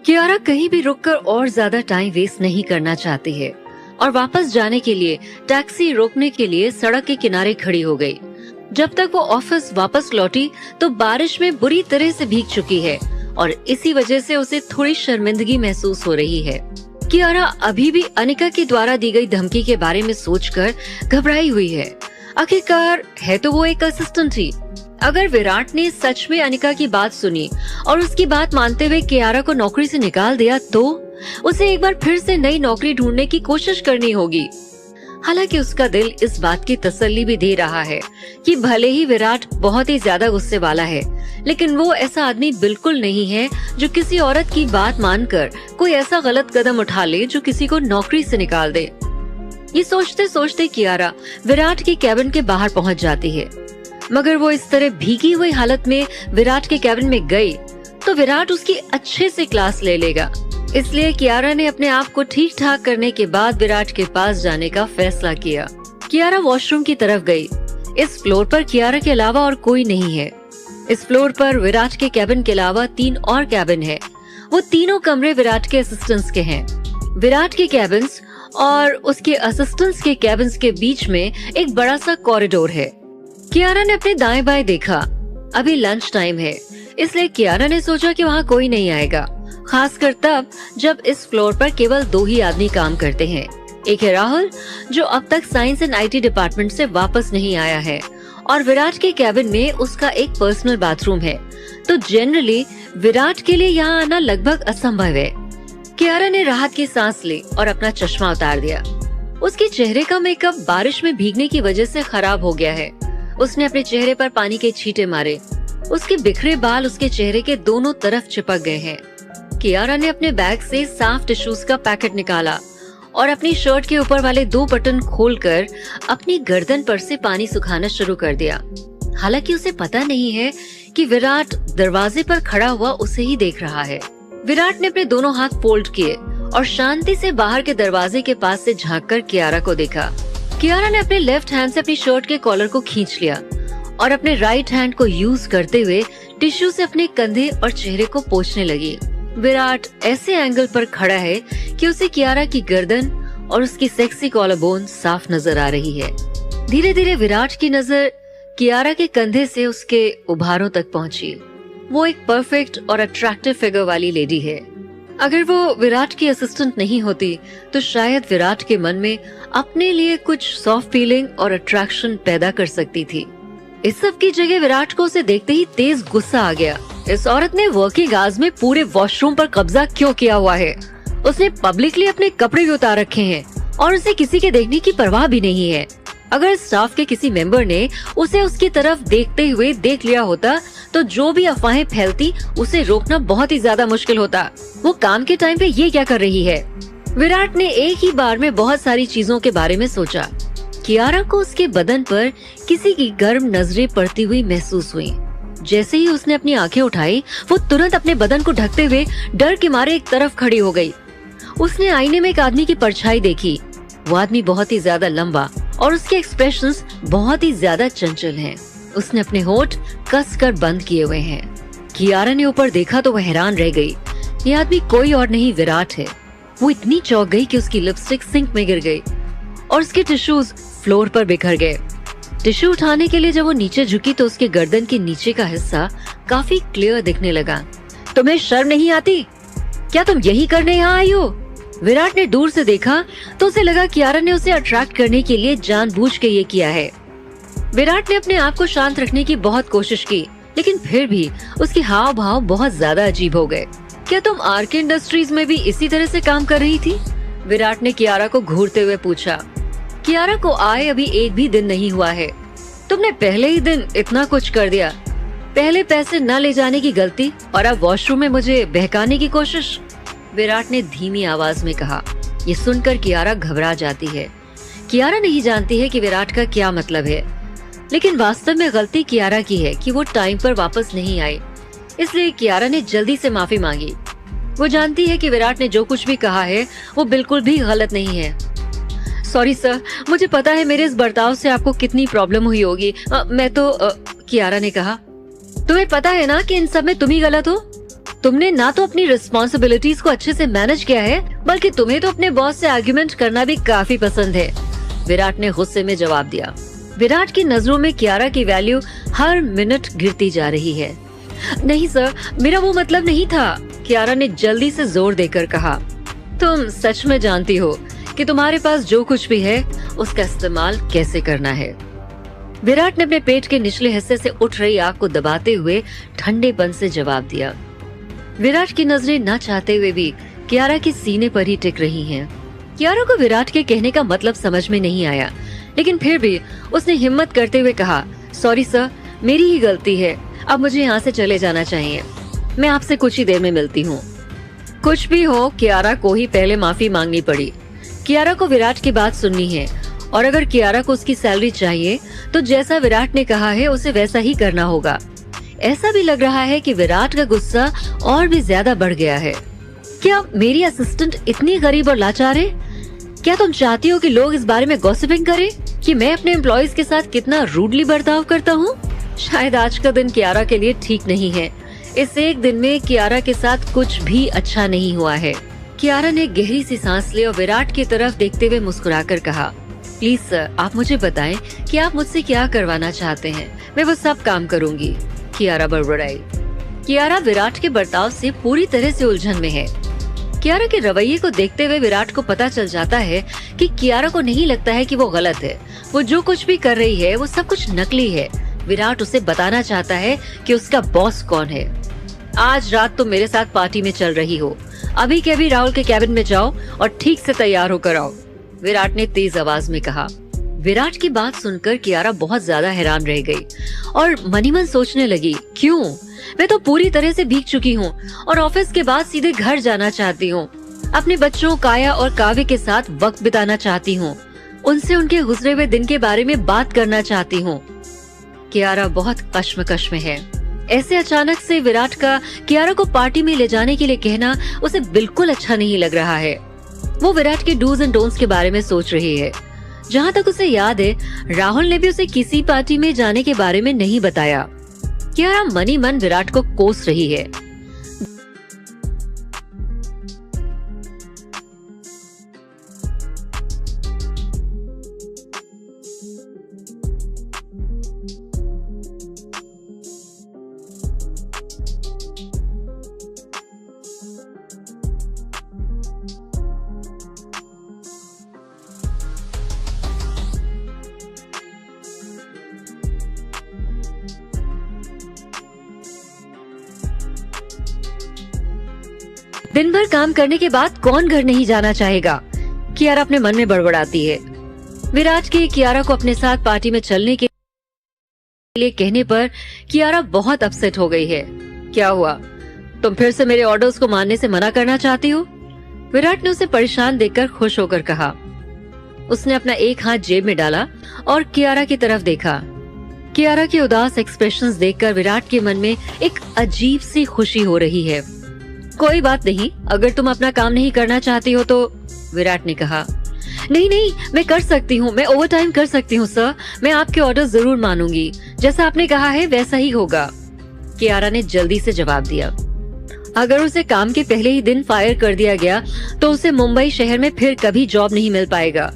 कियारा कहीं भी रुककर और ज्यादा टाइम वेस्ट नहीं करना चाहती है और वापस जाने के लिए टैक्सी रोकने के लिए सड़क के किनारे खड़ी हो गई। जब तक वो ऑफिस वापस लौटी तो बारिश में बुरी तरह से भीग चुकी है और इसी वजह से उसे थोड़ी शर्मिंदगी महसूस हो रही है। कियारा अभी भी अनिका के द्वारा दी गई धमकी के बारे में सोचकर घबराई हुई है। आखिरकार है तो वो एक असिस्टेंट ही। अगर विराट ने सच में अनिका की बात सुनी और उसकी बात मानते हुए कियारा को नौकरी से निकाल दिया तो उसे एक बार फिर से नई नौकरी ढूंढने की कोशिश करनी होगी। हालांकि उसका दिल इस बात की तसल्ली भी दे रहा है कि भले ही विराट बहुत ही ज्यादा गुस्से वाला है, लेकिन वो ऐसा आदमी बिल्कुल नहीं है जो किसी औरत की बात मानकर कोई ऐसा गलत कदम उठा ले जो किसी को नौकरी से निकाल दे। ये सोचते सोचते कियारा विराट के कैबिन के बाहर पहुंच जाती है, मगर वो इस तरह भीगी हुई हालत में विराट के कैबिन में गई तो विराट उसकी अच्छे से क्लास ले लेगा। इसलिए कियारा ने अपने आप को ठीक ठाक करने के बाद विराट के पास जाने का फैसला किया। कियारा वॉशरूम की तरफ गई। इस फ्लोर पर कियारा के अलावा और कोई नहीं है। इस फ्लोर पर विराट के कैबिन के अलावा 3 और कैबिन है। वो तीनों कमरे विराट के असिस्टेंट्स के हैं। विराट के कैबिन्स और उसके असिस्टेंट्स के कैबिन्स के बीच में एक बड़ा सा कॉरिडोर है। कियारा ने अपने दाएं बाएं देखा। अभी लंच टाइम है, इसलिए कियारा ने सोचा कि वहाँ कोई नहीं आएगा, खासकर तब जब इस फ्लोर पर केवल 2 ही आदमी काम करते हैं। एक है राहुल, जो अब तक साइंस एंड IT डिपार्टमेंट से वापस नहीं आया है, और विराट के कैबिन में उसका एक पर्सनल बाथरूम है, तो जनरली विराट के लिए यहाँ आना लगभग असंभव है। कियारा ने राहत की सांस ली और अपना चश्मा उतार दिया। उसके चेहरे का मेकअप बारिश में भीगने की वजह से खराब हो गया है। उसने अपने चेहरे पर पानी के छींटे मारे। उसके बिखरे बाल उसके चेहरे के दोनों तरफ चिपक गए हैं। कियारा ने अपने बैग से साफ टिश्यूज का पैकेट निकाला और अपनी शर्ट के ऊपर वाले 2 बटन खोलकर अपनी गर्दन पर से पानी सुखाना शुरू कर दिया। हालांकि उसे पता नहीं है कि विराट दरवाजे पर खड़ा हुआ उसे ही देख रहा है। विराट ने अपने दोनों हाथ फोल्ड किए और शांति से बाहर के दरवाजे के पास से झांककर कियारा को देखा। कियारा ने अपने लेफ्ट हैंड से अपनी शर्ट के कॉलर को खींच लिया और अपने राइट हैंड को यूज करते हुए टिश्यू से अपने कंधे और चेहरे को पोंछने लगी। विराट ऐसे एंगल पर खड़ा है कि उसे कियारा की गर्दन और उसकी सेक्सी कॉलर बोन साफ नजर आ रही है। धीरे धीरे विराट की नजर कियारा के कंधे से उसके उभारों तक पहुंची। वो एक परफेक्ट और अट्रैक्टिव फिगर वाली लेडी है। अगर वो विराट की असिस्टेंट नहीं होती तो शायद विराट के मन में अपने लिए कुछ सॉफ्ट फीलिंग और अट्रैक्शन पैदा कर सकती थी। इस सब की जगह विराट को उसे देखते ही तेज गुस्सा आ गया। इस औरत ने वर्किंग आवर्स में पूरे वॉशरूम पर कब्जा क्यों किया हुआ है? उसने पब्लिकली अपने कपड़े भी उतार रखे हैं और उसे किसी के देखने की परवाह भी नहीं है। अगर स्टाफ के किसी मेंबर ने उसे उसकी तरफ देखते हुए देख लिया होता तो जो भी अफवाहें फैलती उसे रोकना बहुत ही ज्यादा मुश्किल होता। वो काम के टाइम पे ये क्या कर रही है? विराट ने एक ही बार में बहुत सारी चीजों के बारे में सोचा। कियारा को उसके बदन पर किसी की गर्म नजरें पड़ती हुई महसूस हुई। जैसे ही उसने अपनी आंखें उठाई, वो तुरंत अपने बदन को ढकते हुए डर के मारे एक तरफ खड़ी हो गई। उसने आईने में एक आदमी की परछाई देखी। वो आदमी बहुत ही ज्यादा लंबा और उसके एक्सप्रेशंस बहुत ही ज्यादा चंचल हैं। उसने अपने होंठ कसकर बंद किए हुए हैं। कियारा ने ऊपर देखा तो वह हैरान रह गई। ये आदमी कोई और नहीं विराट है। वो इतनी चौंक गई कि उसकी लिपस्टिक सिंक में गिर गई और उसके टिश्यूज फ्लोर पर बिखर गए। टिश्यू उठाने के लिए जब वो नीचे झुकी तो उसके गर्दन के नीचे का हिस्सा काफी क्लियर दिखने लगा। तुम्हें शर्म नहीं आती? क्या तुम यही करने यहाँ आई हो? विराट ने दूर से देखा तो उसे लगा कियारा ने उसे अट्रैक्ट करने के लिए जानबूझ के ये किया है। विराट ने अपने आप को शांत रखने की बहुत कोशिश की, लेकिन फिर भी उसके हाव भाव बहुत ज्यादा अजीब हो गए। क्या तुम RK इंडस्ट्रीज में भी इसी तरह से काम कर रही थी? विराट ने कियारा को घूरते हुए पूछा। कियारा को आए अभी एक भी दिन नहीं हुआ है। तुमने पहले ही दिन इतना कुछ कर दिया। पहले पैसे न ले जाने की गलती और अब वॉशरूम में मुझे बहकाने की कोशिश। विराट ने धीमी आवाज में कहा। ये सुनकर कियारा घबरा जाती है। कियारा नहीं जानती है कि विराट का क्या मतलब है, लेकिन वास्तव में गलती कियारा की है कि वो टाइम पर वापस नहीं आई। इसलिए कियारा ने जल्दी से माफी मांगी। वो जानती है कि विराट ने जो कुछ भी कहा है वो बिल्कुल भी गलत नहीं है। सॉरी सर, मुझे पता है मेरे इस बर्ताव से आपको कितनी प्रॉब्लम हुई होगी। कियारा ने कहा। तुम्हें पता है ना कि इन सब में तुम ही गलत हो? तुमने ना तो अपनी रिस्पॉन्सिबिलिटीज को अच्छे से मैनेज किया है, बल्कि तुम्हें तो अपने बॉस से आर्ग्यूमेंट करना भी काफी पसंद है। विराट ने गुस्से में जवाब दिया। विराट की नजरों में कियारा की वैल्यू हर मिनट गिरती जा रही है। नहीं सर, मेरा वो मतलब नहीं था, कियारा ने जल्दी से जोर देकर कहा। तुम सच में जानती हो कि तुम्हारे पास जो कुछ भी है उसका इस्तेमाल कैसे करना है। विराट ने अपने पेट के निचले हिस्से से उठ रही आग को दबाते हुए ठंडेपन से जवाब दिया। विराट की नजरें न चाहते हुए भी कियारा के सीने पर ही टिक रही हैं। कियारा को विराट के कहने का मतलब समझ में नहीं आया, लेकिन फिर भी उसने हिम्मत करते हुए कहा, सॉरी सर, मेरी ही गलती है, अब मुझे यहाँ से चले जाना चाहिए, मैं आपसे कुछ ही देर में मिलती हूँ। कुछ भी हो, कियारा को ही पहले माफी मांगनी पड़ी। कियारा को विराट की बात सुननी है, और अगर कियारा को उसकी सैलरी चाहिए तो जैसा विराट ने कहा है उसे वैसा ही करना होगा। ऐसा भी लग रहा है कि विराट का गुस्सा और भी ज्यादा बढ़ गया है। क्या मेरी असिस्टेंट इतनी गरीब और लाचार है? क्या तुम चाहती हो कि लोग इस बारे में गॉसिपिंग करें कि मैं अपने एम्प्लॉयज के साथ कितना रूडली बर्ताव करता हूँ? शायद आज का दिन कियारा के लिए ठीक नहीं है। इस एक दिन में कियारा के साथ कुछ भी अच्छा नहीं हुआ है। कियारा ने गहरी सी सांस ली और विराट की तरफ देखते हुए मुस्कुराकर कहा, प्लीज सर, आप मुझे बताएं कि आप मुझसे क्या करवाना चाहते हैं, मैं वो सब काम करूंगी। कियारा बड़बड़ाई। कियारा विराट के बर्ताव से पूरी तरह से उलझन में है। कियारा के रवैये को देखते हुए विराट को पता चल जाता है कि कियारा को नहीं लगता है कि वो गलत है। वो जो कुछ भी कर रही है वो सब कुछ नकली है। विराट उसे बताना चाहता है कि उसका बॉस कौन है। आज रात तुम मेरे साथ पार्टी में चल रही हो, अभी के अभी राहुल के कैबिन में जाओ और ठीक से तैयार होकर आओ, विराट ने तेज आवाज में कहा। विराट की बात सुनकर कियारा बहुत ज्यादा हैरान रह गई और मनी मन सोचने लगी, क्यों? मैं तो पूरी तरह से भीग चुकी हूँ और ऑफिस के बाद सीधे घर जाना चाहती हूँ। अपने बच्चों काया और काव्य के साथ वक्त बिताना चाहती हूँ, उनसे उनके गुजरे हुए दिन के बारे में बात करना चाहती हूँ। कियारा बहुत कश्मकश में है। ऐसे अचानक से विराट का कियारा को पार्टी में ले जाने के लिए कहना उसे बिल्कुल अच्छा नहीं लग रहा है। वो विराट के डूज एंड डोंट्स के बारे में सोच रही है। जहाँ तक उसे याद है, राहुल ने भी उसे किसी पार्टी में जाने के बारे में नहीं बताया। कियारा मनी मन विराट को कोस रही है। दिन भर काम करने के बाद कौन घर नहीं जाना चाहेगा? कियारा अपने मन में बड़बड़ाती है। विराट के कियारा को अपने साथ पार्टी में चलने के लिए कहने पर कियारा बहुत अपसेट हो गई है। क्या हुआ? तुम फिर से मेरे ऑर्डर्स को मानने से मना करना चाहती हो? विराट ने उसे परेशान देखकर खुश होकर कहा। उसने अपना एक हाथ जेब में डाला और कियारा की तरफ देखा। कियारा के उदास एक्सप्रेशंस देखकर विराट के मन में एक अजीब सी खुशी हो रही है। कोई बात नहीं, अगर तुम अपना काम नहीं करना चाहती हो तो, विराट ने कहा। नहीं नहीं, मैं कर सकती हूँ, मैं ओवर टाइम कर सकती हूँ सर, मैं आपके ऑर्डर जरूर मानूंगी, जैसा आपने कहा है वैसा ही होगा, कियारा ने जल्दी से जवाब दिया। अगर उसे काम के पहले ही दिन फायर कर दिया गया तो उसे मुंबई शहर में फिर कभी जॉब नहीं मिल पाएगा।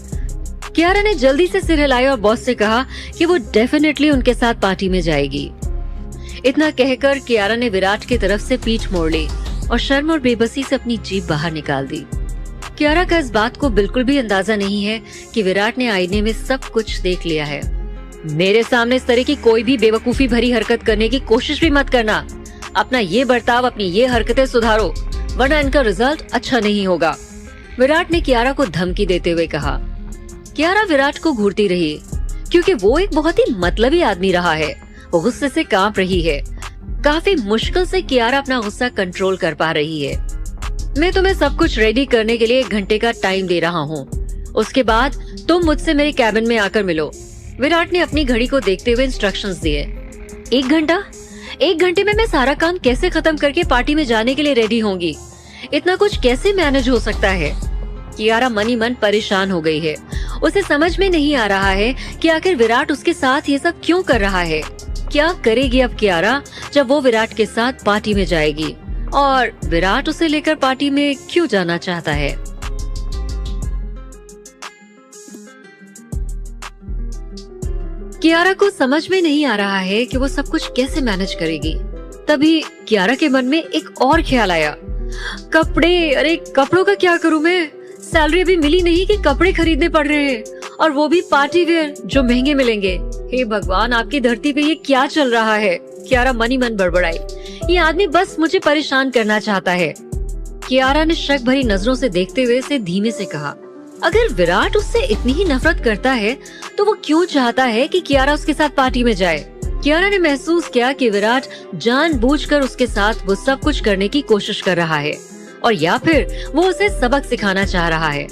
कियारा ने जल्दी से सिर हिलाया और बॉस से कहा कि वो डेफिनेटली उनके साथ पार्टी में जाएगी। इतना कहकर कियारा ने विराट की तरफ से पीठ मोड़ ली और शर्म और बेबसी से अपनी जीभ बाहर निकाल दी। कियारा का इस बात को बिल्कुल भी अंदाजा नहीं है कि विराट ने आईने में सब कुछ देख लिया है। मेरे सामने इस तरह की कोई भी बेवकूफी भरी हरकत करने की कोशिश भी मत करना। अपना ये बर्ताव, अपनी ये हरकतें सुधारो, वरना इनका रिजल्ट अच्छा नहीं होगा, विराट ने कियारा को धमकी देते हुए कहा। कियारा विराट को घूरती रही क्योंकि वो एक बहुत ही मतलबी आदमी रहा है। वो गुस्से से कांप रही है। काफी मुश्किल से कियारा अपना गुस्सा कंट्रोल कर पा रही है। मैं तुम्हें सब कुछ रेडी करने के लिए 1 घंटे का टाइम दे रहा हूँ, उसके बाद तुम मुझसे मेरे कैबिन में आकर मिलो, विराट ने अपनी घड़ी को देखते हुए इंस्ट्रक्शंस दिए। 1 घंटा? 1 घंटे में मैं सारा काम कैसे खत्म करके पार्टी में जाने के लिए रेडी होंगी? इतना कुछ कैसे मैनेज हो सकता है? कियारा मनी मन परेशान हो गई है। उसे समझ में नहीं आ रहा है कि आखिर विराट उसके साथ ये सब क्यों कर रहा है। क्या करेगी अब कियारा जब वो विराट के साथ पार्टी में जाएगी? और विराट उसे लेकर पार्टी में क्यों जाना चाहता है। कियारा को समझ में नहीं आ रहा है कि वो सब कुछ कैसे मैनेज करेगी। तभी कियारा के मन में एक और ख्याल आया, कपड़े, अरे कपड़ों का क्या करूं मैं? सैलरी अभी मिली नहीं कि कपड़े खरीदने पड़ रहे हैं, और वो भी पार्टी वेयर जो महंगे मिलेंगे। हे भगवान, आपकी धरती पे ये क्या चल रहा है? कियारा मन ही मन बड़बड़ाई, ये आदमी बस मुझे परेशान करना चाहता है। कियारा ने शक भरी नजरों से देखते हुए उसे धीमे से कहा, अगर विराट उससे इतनी ही नफरत करता है तो वो क्यों चाहता है कि कियारा उसके साथ पार्टी में जाए? कियारा ने महसूस किया कि विराट जानबूझकर उसके साथ वो सब कुछ करने की कोशिश कर रहा है, और या फिर वो उसे सबक सिखाना चाह रहा है।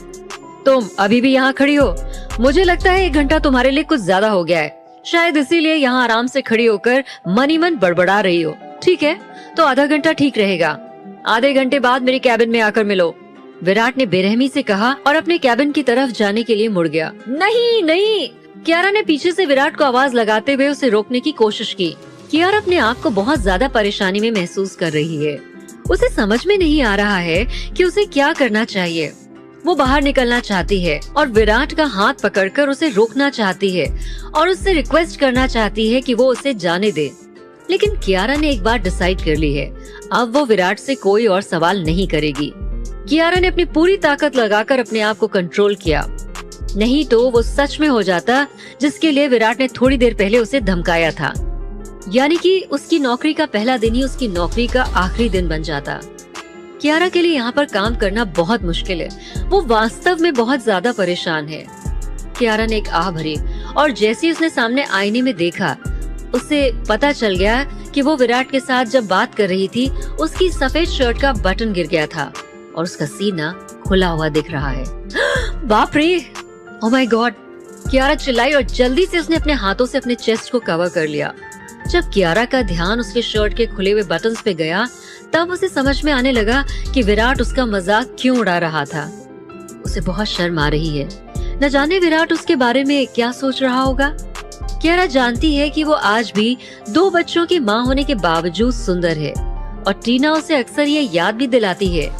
तुम अभी भी यहाँ खड़ी हो? मुझे लगता है 1 घंटा तुम्हारे लिए कुछ ज्यादा हो गया है, शायद इसीलिए यहाँ आराम से खड़ी होकर मन ही मन बड़बड़ा रही हो। ठीक है, तो आधा घंटा ठीक रहेगा। आधे घंटे बाद मेरे कैबिन में आकर मिलो, विराट ने बेरहमी से कहा और अपने कैबिन की तरफ जाने के लिए मुड़ गया। नहीं नहीं, कियारा ने पीछे से विराट को आवाज लगाते हुए उसे रोकने की कोशिश की। कियारा अपने आप को बहुत ज्यादा परेशानी में महसूस कर रही है। उसे समझ में नहीं आ रहा है कि उसे क्या करना चाहिए। वो बाहर निकलना चाहती है और विराट का हाथ पकड़कर उसे रोकना चाहती है और उससे रिक्वेस्ट करना चाहती है कि वो उसे जाने दे। लेकिन कियारा ने एक बार डिसाइड कर ली है, अब वो विराट से कोई और सवाल नहीं करेगी। कियारा ने अपनी पूरी ताकत लगाकर अपने आप को कंट्रोल किया, नहीं तो वो सच में हो जाता जिसके लिए विराट ने थोड़ी देर पहले उसे धमकाया था, यानी कि उसकी नौकरी का पहला दिन ही उसकी नौकरी का आखिरी दिन बन जाता। कियारा के लिए यहाँ पर काम करना बहुत मुश्किल है, वो वास्तव में बहुत ज्यादा परेशान है। कियारा ने एक आह भरी और जैसे ही उसने सामने आईने में देखा, उसे पता चल गया कि वो विराट के साथ जब बात कर रही थी उसकी सफेद शर्ट का बटन गिर गया था और उसका सीना खुला हुआ दिख रहा है। बाप रे, ओह माय गॉड, कियारा चिल्लाई और जल्दी से उसने अपने हाथों से अपने चेस्ट को कवर कर लिया। जब कियारा का ध्यान उसके शर्ट के खुले हुए बटन्स पे गया, तब उसे समझ में आने लगा कि विराट उसका मजाक क्यों उड़ा रहा था। उसे बहुत शर्म आ रही है, न जाने विराट उसके बारे में क्या सोच रहा होगा। कियारा जानती है कि वो आज भी 2 बच्चों की माँ होने के बावजूद सुंदर है और टीना उसे अक्सर ये याद भी दिलाती है,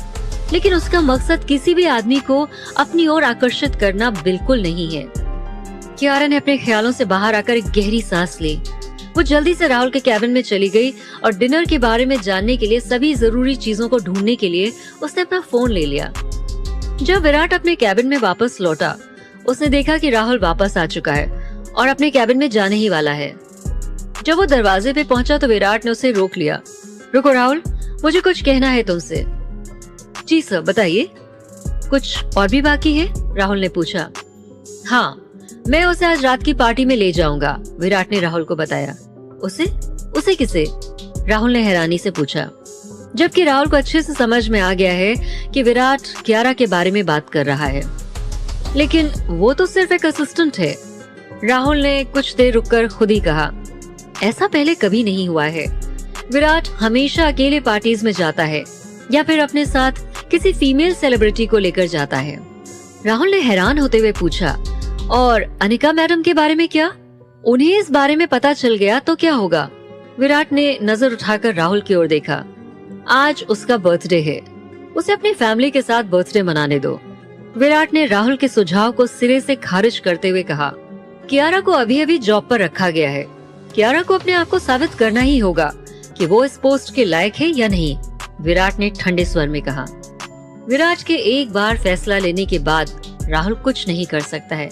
लेकिन उसका मकसद किसी भी आदमी को अपनी ओर आकर्षित करना बिल्कुल नहीं है। कियारा ने अपने ख्यालों से बाहर आकर एक गहरी सांस ली। वो जल्दी से राहुल के कैबिन में चली गई और डिनर के बारे में जानने के लिए सभी जरूरी चीजों को ढूंढने के लिए उसने अपना फोन ले लिया। जब विराट अपने कैबिन में वापस लौटा, उसने देखा कि राहुल वापस आ चुका है और अपने कैबिन में जाने ही वाला है। जब वो दरवाजे पे पहुंचा तो विराट ने उसे रोक लिया। रुको राहुल, मुझे कुछ कहना है तुमसे। जी सर, बताइए। कुछ और भी बाकी है? राहुल ने पूछा। हाँ, मैं उसे आज रात की पार्टी में ले जाऊंगा, विराट ने राहुल को बताया। उसे किसे? राहुल ने हैरानी से पूछा, जबकि राहुल को अच्छे से समझ में आ गया है कि विराट कियारा के बारे में बात कर रहा है। लेकिन वो तो सिर्फ एक असिस्टेंट है। राहुल ने कुछ देर रुककर खुद ही कहा, ऐसा पहले कभी नहीं हुआ है। विराट हमेशा अकेले पार्टीज में जाता है या फिर अपने साथ किसी फीमेल सेलिब्रिटी को लेकर जाता है। राहुल ने हैरान होते हुए पूछा, और अनिका मैडम के बारे में क्या? उन्हें इस बारे में पता चल गया तो क्या होगा? विराट ने नजर उठाकर राहुल की ओर देखा। आज उसका बर्थडे है, उसे अपनी फैमिली के साथ बर्थडे मनाने दो। विराट ने राहुल के सुझाव को सिरे से खारिज करते हुए कहा, कियारा को अभी अभी जॉब पर रखा गया है। कियारा को अपने आप को साबित करना ही होगा कि वो इस पोस्ट के लायक है या नहीं, विराट ने ठंडे स्वर में कहा। विराट के एक बार फैसला लेने के बाद राहुल कुछ नहीं कर सकता है,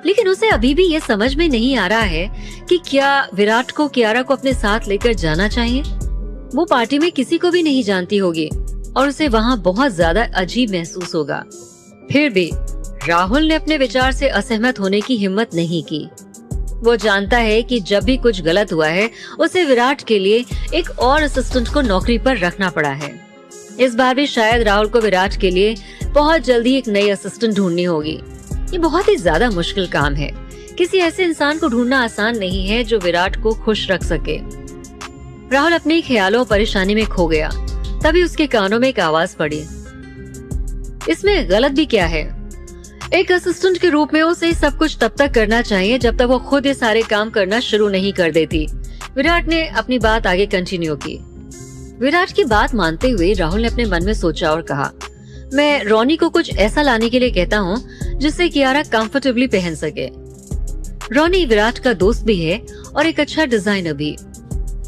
लेकिन उसे अभी भी ये समझ में नहीं आ रहा है कि क्या विराट को कियारा को अपने साथ लेकर जाना चाहिए। वो पार्टी में किसी को भी नहीं जानती होगी और उसे वहाँ बहुत ज्यादा अजीब महसूस होगा। फिर भी राहुल ने अपने विचार से असहमत होने की हिम्मत नहीं की। वो जानता है कि जब भी कुछ गलत हुआ है, उसे विराट के लिए एक और असिस्टेंट को नौकरी पर रखना पड़ा है। इस बार भी शायद राहुल को विराट के लिए बहुत जल्दी एक नई असिस्टेंट ढूंढनी होगी। ये बहुत ही ज्यादा मुश्किल काम है। किसी ऐसे इंसान को ढूंढना आसान नहीं है जो विराट को खुश रख सके। राहुल अपने ख्यालों और परेशानी में खो गया। तभी उसके कानों में एक आवाज पड़ी, इसमें गलत भी क्या है? एक असिस्टेंट के रूप में उसे सब कुछ तब तक करना चाहिए जब तक वो खुद ये सारे काम करना शुरू नहीं कर देती। विराट ने अपनी बात आगे कंटिन्यू की। विराट की बात मानते हुए राहुल ने अपने मन में सोचा और कहा, मैं रोनी को कुछ ऐसा लाने के लिए कहता हूँ जिससे कियारा कंफर्टेबली पहन सके। रोनी विराट का दोस्त भी है और एक अच्छा डिजाइनर भी।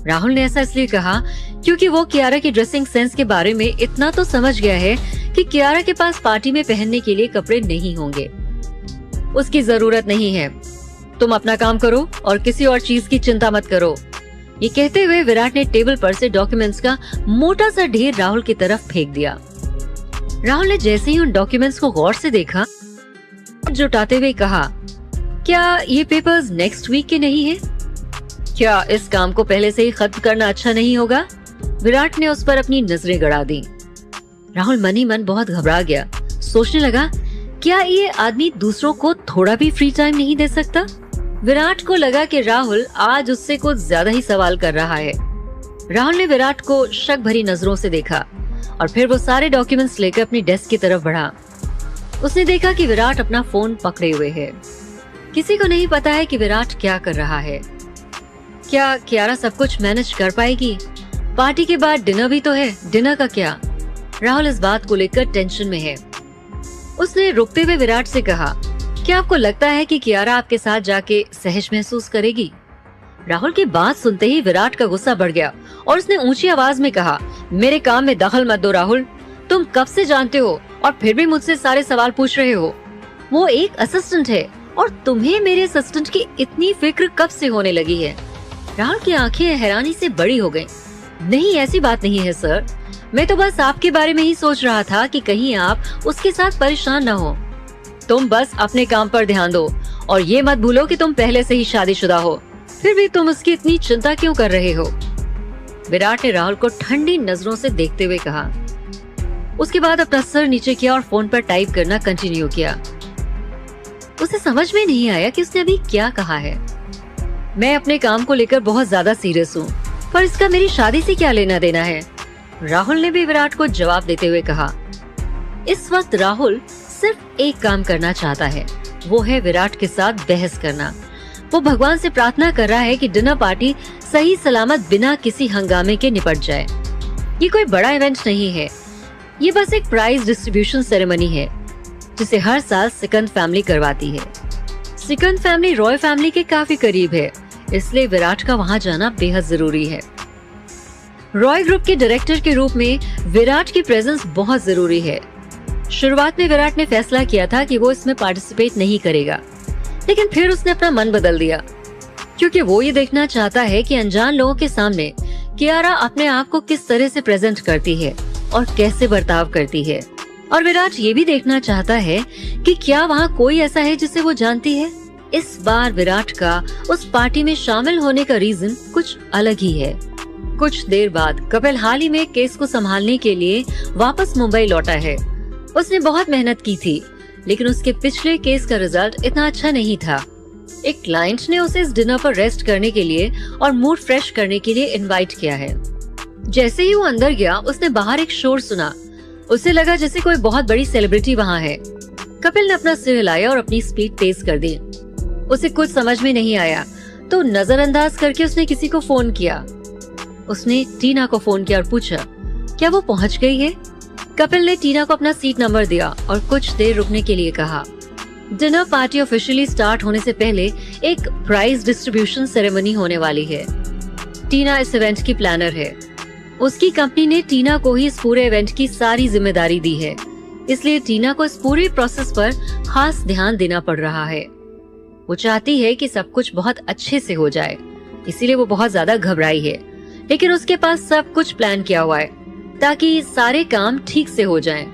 राहुल ने ऐसा इसलिए कहा क्योंकि वो कियारा की ड्रेसिंग सेंस के बारे में इतना तो समझ गया है कि कियारा के पास पार्टी में पहनने के लिए कपड़े नहीं होंगे। उसकी जरूरत नहीं है, तुम अपना काम करो और किसी और चीज की चिंता मत करो। ये कहते हुए विराट ने टेबल पर से डॉक्यूमेंट्स का मोटा सा ढेर राहुल की तरफ फेंक दिया। राहुल ने जैसे ही उन डॉक्यूमेंट्स को गौर से देखा, जुटाते हुए कहा, क्या ये पेपर्स नेक्स्ट वीक के नहीं है? क्या इस काम को पहले से ही खत्म करना अच्छा नहीं होगा? विराट ने उस पर अपनी नजरें गड़ा दी। राहुल मन ही मन बहुत घबरा गया। सोचने लगा, क्या ये आदमी दूसरों को थोड़ा भी फ्री टाइम नहीं दे सकता? विराट को लगा कि राहुल आज उससे कुछ ज्यादा ही सवाल कर रहा है। राहुल ने विराट को शक भरी नजरों से देखा और फिर वो सारे डॉक्यूमेंट्स लेकर अपनी डेस्क की तरफ बढ़ा। उसने देखा कि विराट अपना फोन पकड़े हुए है। किसी को नहीं पता है कि विराट क्या कर रहा है। क्या कियारा सब कुछ मैनेज कर पाएगी? पार्टी के बाद डिनर भी तो है, डिनर का क्या? राहुल इस बात को लेकर टेंशन में है। उसने रुकते हुए विराट से कहा, क्या आपको लगता है कि कियारा आपके साथ जाके सहज महसूस करेगी? राहुल की बात सुनते ही विराट का गुस्सा बढ़ गया और उसने ऊंची आवाज में कहा, मेरे काम में दखल मत दो राहुल। तुम कब से जानते हो और फिर भी मुझसे सारे सवाल पूछ रहे हो? वो एक असिस्टेंट है और तुम्हें मेरे असिस्टेंट की इतनी फिक्र कब से होने लगी है? राहुल की आंखें हैरानी से बड़ी हो गईं। नहीं, ऐसी बात नहीं है सर, मैं तो बस आपके बारे में ही सोच रहा था कि कहीं आप उसके साथ परेशान न हो। तुम बस अपने काम पर ध्यान दो और ये मत भूलो कि तुम पहले से ही शादीशुदा हो, फिर भी तुम उसकी इतनी चिंता क्यों कर रहे हो? विराट ने राहुल को ठंडी नजरों से देखते हुए कहा। उसके बाद अपना सर नीचे किया और फोन पर टाइप करना कंटिन्यू किया। उसे समझ में नहीं आया कि उसने अभी क्या कहा है। मैं अपने काम को लेकर बहुत ज्यादा सीरियस हूँ, पर इसका मेरी शादी से क्या लेना देना है? राहुल ने भी विराट को जवाब देते हुए कहा। इस वक्त राहुल सिर्फ एक काम करना चाहता है, वो है विराट के साथ बहस करना। वो भगवान से प्रार्थना कर रहा है कि डिनर पार्टी सही सलामत बिना किसी हंगामे के निपट जाए। ये कोई बड़ा इवेंट नहीं है, ये बस एक प्राइज डिस्ट्रीब्यूशन सेरेमनी है जिसे हर साल सिकंद फैमिली करवाती है। सिकंद फैमिली रॉय फैमिली के काफी करीब है, इसलिए विराट का वहाँ जाना बेहद जरूरी है। रॉय ग्रुप के डायरेक्टर के रूप में विराट की प्रेजेंस बहुत जरूरी है। शुरुआत में विराट ने फैसला किया था कि वो इसमें पार्टिसिपेट नहीं करेगा, लेकिन फिर उसने अपना मन बदल दिया क्योंकि वो ये देखना चाहता है कि अनजान लोगों के सामने कियारा अपने आप को किस तरह से प्रेजेंट करती है और कैसे बर्ताव करती है। और विराट ये भी देखना चाहता है कि क्या वहाँ कोई ऐसा है जिसे वो जानती है। इस बार विराट का उस पार्टी में शामिल होने का रीजन कुछ अलग ही है। कुछ देर बाद कपिल हाल ही में केस को संभालने के लिए वापस मुंबई लौटा है। उसने बहुत मेहनत की थी, लेकिन उसके पिछले केस का रिजल्ट इतना अच्छा नहीं था। एक क्लाइंट ने उसे इस डिनर पर रेस्ट करने के लिए और मूड फ्रेश करने के लिए इनवाइट किया है। जैसे ही वो अंदर गया, उसने बाहर एक शोर सुना। उसे लगा जैसे कोई बहुत बड़ी सेलिब्रिटी वहाँ है। कपिल ने अपना सिर हिलाया और अपनी स्पीड तेज कर दी। उसे कुछ समझ में नहीं आया तो नजरअंदाज करके उसने किसी को फोन किया। उसने टीना को फोन किया और पूछा, क्या वो पहुँच गई है? कपिल ने टीना को अपना सीट नंबर दिया और कुछ देर रुकने के लिए कहा। डिनर पार्टी ऑफिशियली स्टार्ट होने से पहले एक प्राइज डिस्ट्रीब्यूशन सेरेमनी होने वाली है। टीना इस इवेंट की प्लानर है। उसकी कंपनी ने टीना को ही इस पूरे इवेंट की सारी जिम्मेदारी दी है, इसलिए टीना को इस पूरे प्रोसेस पर खास ध्यान देना पड़ रहा है। वो चाहती है कि सब कुछ बहुत अच्छे से हो जाए, इसीलिए वो बहुत ज्यादा घबराई है, लेकिन उसके पास सब कुछ प्लान किया हुआ है ताकि सारे काम ठीक से हो जाएं।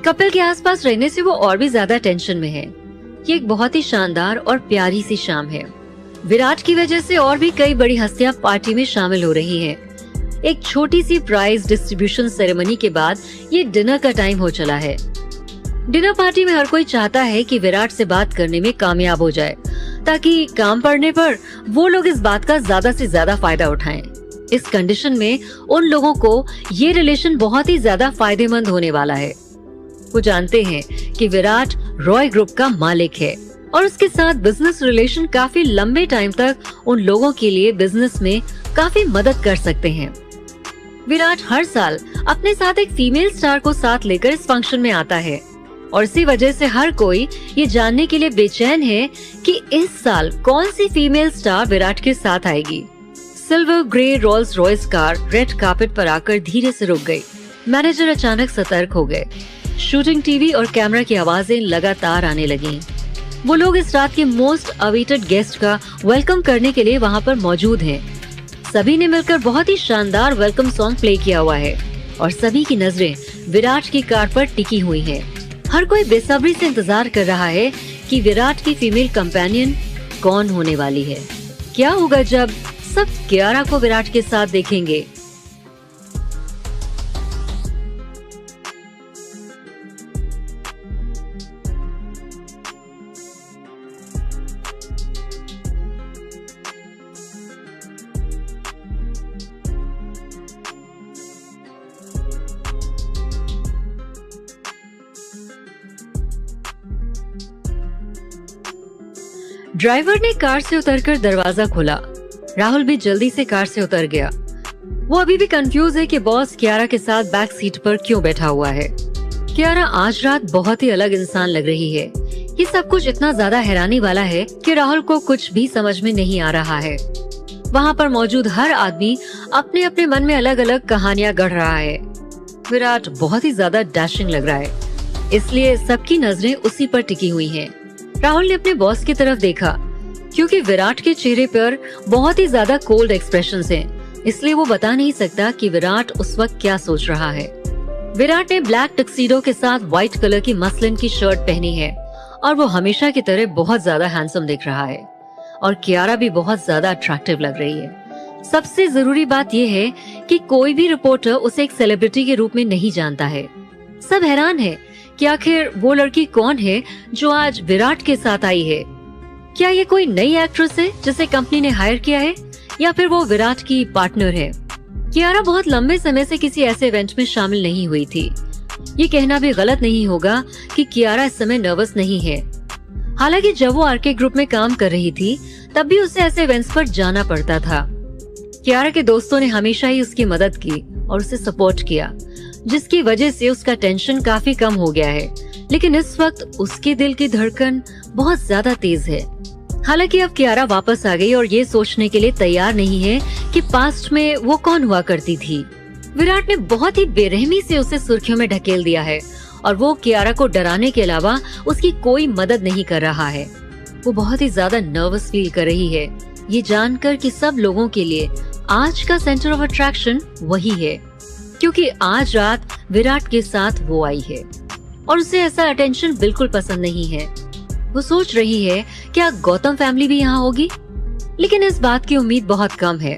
कपिल के आसपास रहने से वो और भी ज्यादा टेंशन में है। ये एक बहुत ही शानदार और प्यारी सी शाम है। विराट की वजह से और भी कई बड़ी हस्तियां पार्टी में शामिल हो रही हैं। एक छोटी सी प्राइज डिस्ट्रीब्यूशन सेरेमनी के बाद ये डिनर का टाइम हो चला है। डिनर पार्टी में हर कोई चाहता है कि विराट से बात करने में कामयाब हो जाए, ताकि काम पड़ने पर वो लोग इस बात का ज्यादा से ज्यादा फायदा उठाएं। इस कंडीशन में उन लोगों को ये रिलेशन बहुत ही ज्यादा फायदेमंद होने वाला है। वो जानते हैं कि विराट रॉय ग्रुप का मालिक है और उसके साथ बिजनेस रिलेशन काफी लंबे टाइम तक उन लोगों के लिए बिजनेस में काफी मदद कर सकते हैं। विराट हर साल अपने साथ एक फीमेल स्टार को साथ लेकर इस फंक्शन में आता है और इसी वजह से हर कोई ये जानने के लिए बेचैन है कि इस साल कौन सी फीमेल स्टार विराट के साथ आएगी। Silver grey Rolls Royce car red carpet पर आकर धीरे से रुक गई। मैनेजर अचानक सतर्क हो गए। शूटिंग टीवी और कैमरा की आवाजें लगातार आने लगीं। वो लोग इस रात के मोस्ट अवेटेड गेस्ट का वेलकम करने के लिए वहाँ पर मौजूद हैं। सभी ने मिलकर बहुत ही शानदार वेलकम सॉन्ग प्ले किया हुआ है और सभी की नजरें विराट की कार पर टिकी हुई हैं। हर कोई बेसब्री से इंतजार कर रहा है कि विराट की फीमेल कंपेनियन कौन होने वाली है। क्या होगा जब सब कियारा को विराट के साथ देखेंगे। ड्राइवर ने कार से उतरकर दरवाजा खोला। राहुल भी जल्दी से कार से उतर गया। वो अभी भी कंफ्यूज है कि बॉस कियारा के साथ बैक सीट पर क्यों बैठा हुआ है। कियारा आज रात बहुत ही अलग इंसान लग रही है। ये सब कुछ इतना ज्यादा हैरानी वाला है कि राहुल को कुछ भी समझ में नहीं आ रहा है। वहाँ पर मौजूद हर आदमी अपने अपने मन में अलग अलग कहानियां गढ़ रहा है। विराट बहुत ही ज्यादा डैशिंग लग रहा है, इसलिए सबकी नजरें उसी पर टिकी हुई हैं। राहुल ने अपने बॉस की तरफ देखा क्योंकि विराट के चेहरे पर बहुत ही ज्यादा कोल्ड एक्सप्रेशंस हैं, इसलिए वो बता नहीं सकता कि विराट उस वक्त क्या सोच रहा है। विराट ने ब्लैक टक्सीडो के साथ व्हाइट कलर की मसलिन की शर्ट पहनी है और वो हमेशा की तरह बहुत ज्यादा हैंडसम दिख रहा है और कियारा भी बहुत ज्यादा अट्रैक्टिव लग रही है। सबसे जरूरी बात यह है कि कोई भी रिपोर्टर उसे एक सेलिब्रिटी के रूप में नहीं जानता है। सब हैरान है कि आखिर वो लड़की कौन है जो आज विराट के साथ आई है। क्या ये कोई नई एक्ट्रेस है जिसे कंपनी ने हायर किया है या फिर वो विराट की पार्टनर है। कियारा बहुत लंबे समय से किसी ऐसे इवेंट में शामिल नहीं हुई थी। ये कहना भी गलत नहीं होगा कि कियारा इस समय नर्वस नहीं है। हालांकि जब वो आरके ग्रुप में काम कर रही थी तब भी उसे ऐसे इवेंट्स पर जाना पड़ता था। कियारा के दोस्तों ने हमेशा ही उसकी मदद की और उसे सपोर्ट किया, जिसकी वजह से उसका टेंशन काफी कम हो गया है। लेकिन इस वक्त उसके दिल की धड़कन बहुत ज्यादा तेज है। हालांकि अब कियारा वापस आ गई और ये सोचने के लिए तैयार नहीं है कि पास्ट में वो कौन हुआ करती थी। विराट ने बहुत ही बेरहमी से उसे सुर्खियों में ढकेल दिया है और वो कियारा को डराने के अलावा उसकी कोई मदद नहीं कर रहा है। वो बहुत ही ज्यादा नर्वस फील कर रही है, ये जानकर कि सब लोगों के लिए आज का सेंटर ऑफ अट्रैक्शन वही है, क्योंकि आज रात विराट के साथ वो आई है और उसे ऐसा अटेंशन बिल्कुल पसंद नहीं है। वो सोच रही है क्या गौतम फैमिली भी यहाँ होगी, लेकिन इस बात की उम्मीद बहुत कम है।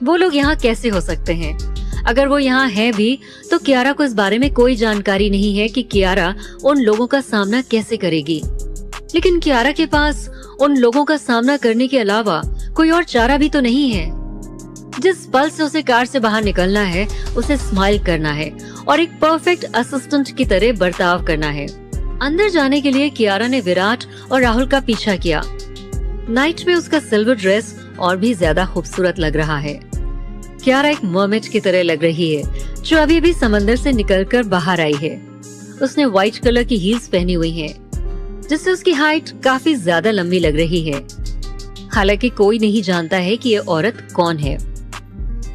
वो लोग यहाँ कैसे हो सकते हैं? अगर वो यहाँ है भी तो कियारा को इस बारे में कोई जानकारी नहीं है कि कियारा उन लोगों का सामना कैसे करेगी। लेकिन कियारा के पास उन लोगों का सामना करने के अलावा कोई और चारा भी तो नहीं है। जिस पल से उसे कार से बाहर निकलना है उसे स्माइल करना है और एक परफेक्ट असिस्टेंट की तरह बर्ताव करना है। अंदर जाने के लिए कियारा ने विराट और राहुल का पीछा किया। नाइट में उसका सिल्वर ड्रेस और भी ज्यादा खूबसूरत लग रहा है। कियारा एक मर्मेड की तरह लग रही है जो अभी भी समंदर से निकलकर बाहर आई है। उसने व्हाइट कलर की हील्स पहनी हुई हैं, जिससे उसकी हाइट काफी ज्यादा लंबी लग रही है। हालांकि कोई नहीं जानता है कि ये औरत कौन है।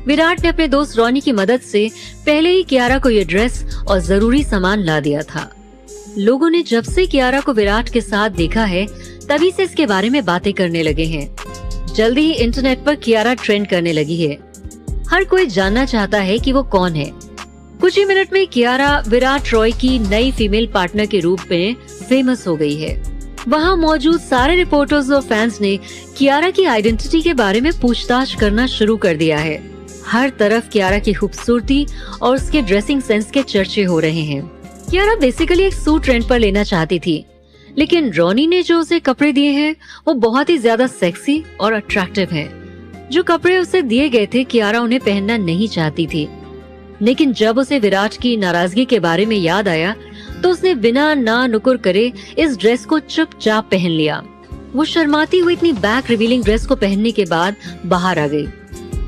विराट ने अपने दोस्त रॉनी की मदद से पहले ही कियारा को ये ड्रेस और जरूरी सामान ला दिया था। लोगों ने जब से कियारा को विराट के साथ देखा है तभी से इसके बारे में बातें करने लगे हैं। जल्दी ही इंटरनेट पर कियारा ट्रेंड करने लगी है। हर कोई जानना चाहता है कि वो कौन है। कुछ ही मिनट में कियारा विराट रॉय की नई फीमेल पार्टनर के रूप में फेमस हो गई है। वहाँ मौजूद सारे रिपोर्टर्स और फैंस ने कियारा की आइडेंटिटी के बारे में पूछताछ करना शुरू कर दिया है। हर तरफ कियारा की खूबसूरती और उसके ड्रेसिंग सेंस के चर्चे हो रहे हैं। कियारा बेसिकली एक सूट रेंट पर लेना चाहती थी, लेकिन रॉनी ने जो उसे कपड़े दिए हैं वो बहुत ही ज्यादा सेक्सी और अट्रैक्टिव हैं। जो कपड़े उसे दिए गए थे कियारा उन्हें पहनना नहीं चाहती थी, लेकिन जब उसे विराट की नाराजगी के बारे में याद आया तो उसने बिना ना नुकुर करे इस ड्रेस को चुपचाप पहन लिया। वो शर्माती हुई इतनी बैक रिवीलिंग ड्रेस को पहनने के बाद बाहर आ गई।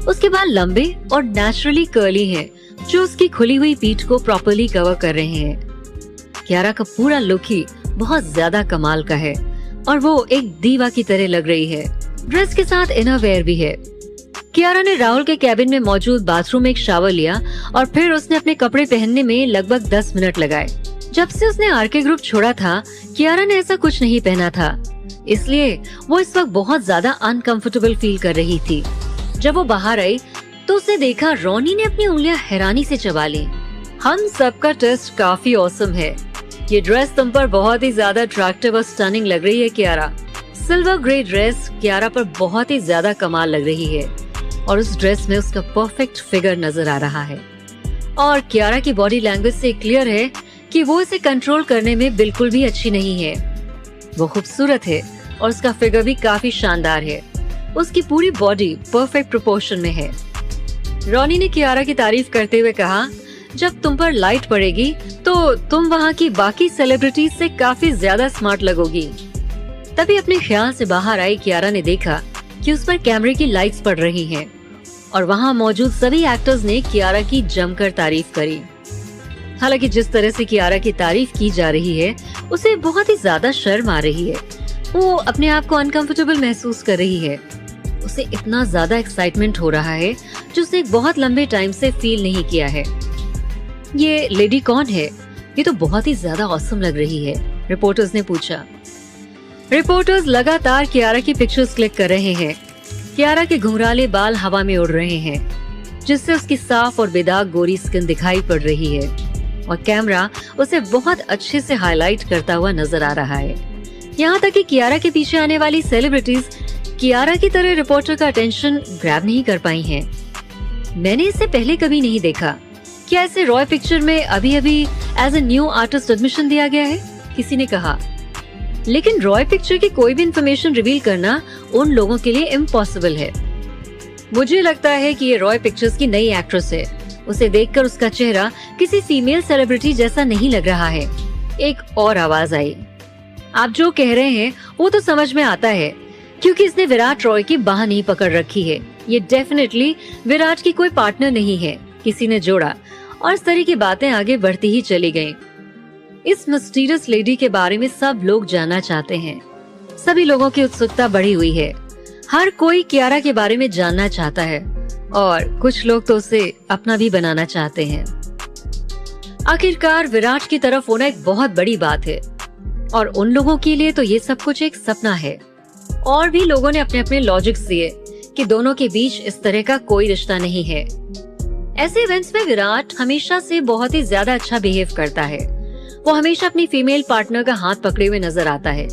उसके बाल लंबे और नेचुरली कर्ली हैं, जो उसकी खुली हुई पीठ को प्रॉपर्ली कवर कर रहे हैं। कियारा का पूरा लुक ही बहुत ज्यादा कमाल का है और वो एक दीवा की तरह लग रही है। ड्रेस के साथ इनर वेयर भी है। कियारा ने राहुल के कैबिन में मौजूद बाथरूम में एक शावर लिया और फिर उसने अपने कपड़े पहनने में लगभग 10 मिनट लगाए। जब से उसने आरके ग्रुप छोड़ा था, कियारा ने ऐसा कुछ नहीं पहना था, इसलिए वो इस वक्त बहुत ज्यादा अनकंफर्टेबल फील कर रही थी। जब वो बाहर आई तो उसने देखा रोनी ने अपनी उंगलियां हैरानी से चबा ली। हम सबका टेस्ट काफी ऑसम है। ये ड्रेस तुम पर बहुत ही ज्यादा अट्रैक्टिव और स्टनिंग लग रही है Kiara. Silver grey dress Kiara पर बहुत ही ज्यादा कमाल लग रही है और उस ड्रेस में उसका परफेक्ट फिगर नजर आ रहा है। और कियारा की बॉडी लैंग्वेज से क्लियर है कि वो इसे कंट्रोल करने में बिल्कुल भी अच्छी नहीं है। वो खूबसूरत है और उसका फिगर भी काफी शानदार है। उसकी पूरी बॉडी परफेक्ट प्रोपोर्शन में है। रोनी ने कियारा की तारीफ करते हुए कहा, जब तुम पर लाइट पड़ेगी तो तुम वहाँ की बाकी सेलिब्रिटीज से काफी ज्यादा स्मार्ट लगोगी। तभी अपने ख्याल से बाहर आई कियारा ने देखा कि उस पर कैमरे की लाइट्स पड़ रही हैं और वहाँ मौजूद सभी एक्टर्स ने कियारा की जमकर तारीफ करी। हालांकि जिस तरह से कियारा की तारीफ की जा रही है उसे बहुत ही ज्यादा शर्म आ रही है। वो अपने आप को अनकंफर्टेबल महसूस कर रही है। उसे इतना ज्यादा एक्साइटमेंट हो रहा है जो उसे एक बहुत लंबे टाइम से फील नहीं किया है। ये लेडी कौन है? ये तो बहुत ही ज्यादा ऑसम लग रही है, रिपोर्टर्स ने पूछा। रिपोर्टर्स लगातार कियारा की पिक्चर्स क्लिक कर रहे हैं। कियारा के घुंघराले बाल हवा में उड़ रहे हैं, जिससे उसकी साफ और बेदाग गोरी स्किन दिखाई पड़ रही है और कैमरा उसे बहुत अच्छे से हाईलाइट करता हुआ नजर आ रहा है। यहाँ तक कि कियारा के पीछे आने वाली सेलिब्रिटीज कियारा की तरह रिपोर्टर का अटेंशन ग्रैब नहीं कर पाई हैं। मैंने इसे पहले कभी नहीं देखा। क्या इसे रॉय पिक्चर में अभी अभी as a new artist admission दिया गया है? किसी ने कहा। लेकिन रॉय पिक्चर की कोई भी इंफॉर्मेशन रिवील करना उन लोगों के लिए इम्पॉसिबल है। मुझे लगता है कि ये रॉय पिक्चर्स की नई एक्ट्रेस है। उसे देखकर उसका चेहरा किसी फीमेल सेलिब्रिटी जैसा नहीं लग रहा है। एक और आवाज आई। आप जो कह रहे हैं वो तो समझ में आता है, क्योंकि इसने विराट रॉय की बाह नहीं पकड़ रखी है। ये डेफिनेटली विराट की कोई पार्टनर नहीं है, किसी ने जोड़ा और इस तरह की बातें आगे बढ़ती ही चली गईं। इस मिस्टीरियस लेडी के बारे में सब लोग जानना चाहते हैं। सभी लोगों की उत्सुकता बढ़ी हुई है। हर कोई कियारा के बारे में जानना चाहता है और कुछ लोग तो उसे अपना भी बनाना चाहते हैं। आखिरकार विराट की तरफ होना एक बहुत बड़ी बात है और उन लोगों के लिए तो ये सब कुछ एक सपना है। और भी लोगों ने अपने अपने लॉजिक्स दिए कि दोनों के बीच इस तरह का कोई रिश्ता नहीं है। ऐसे इवेंट्स में विराट हमेशा से बहुत ही ज्यादा अच्छा बिहेव करता है। वो हमेशा अपनी फीमेल पार्टनर का हाथ पकड़े हुए नजर आता है,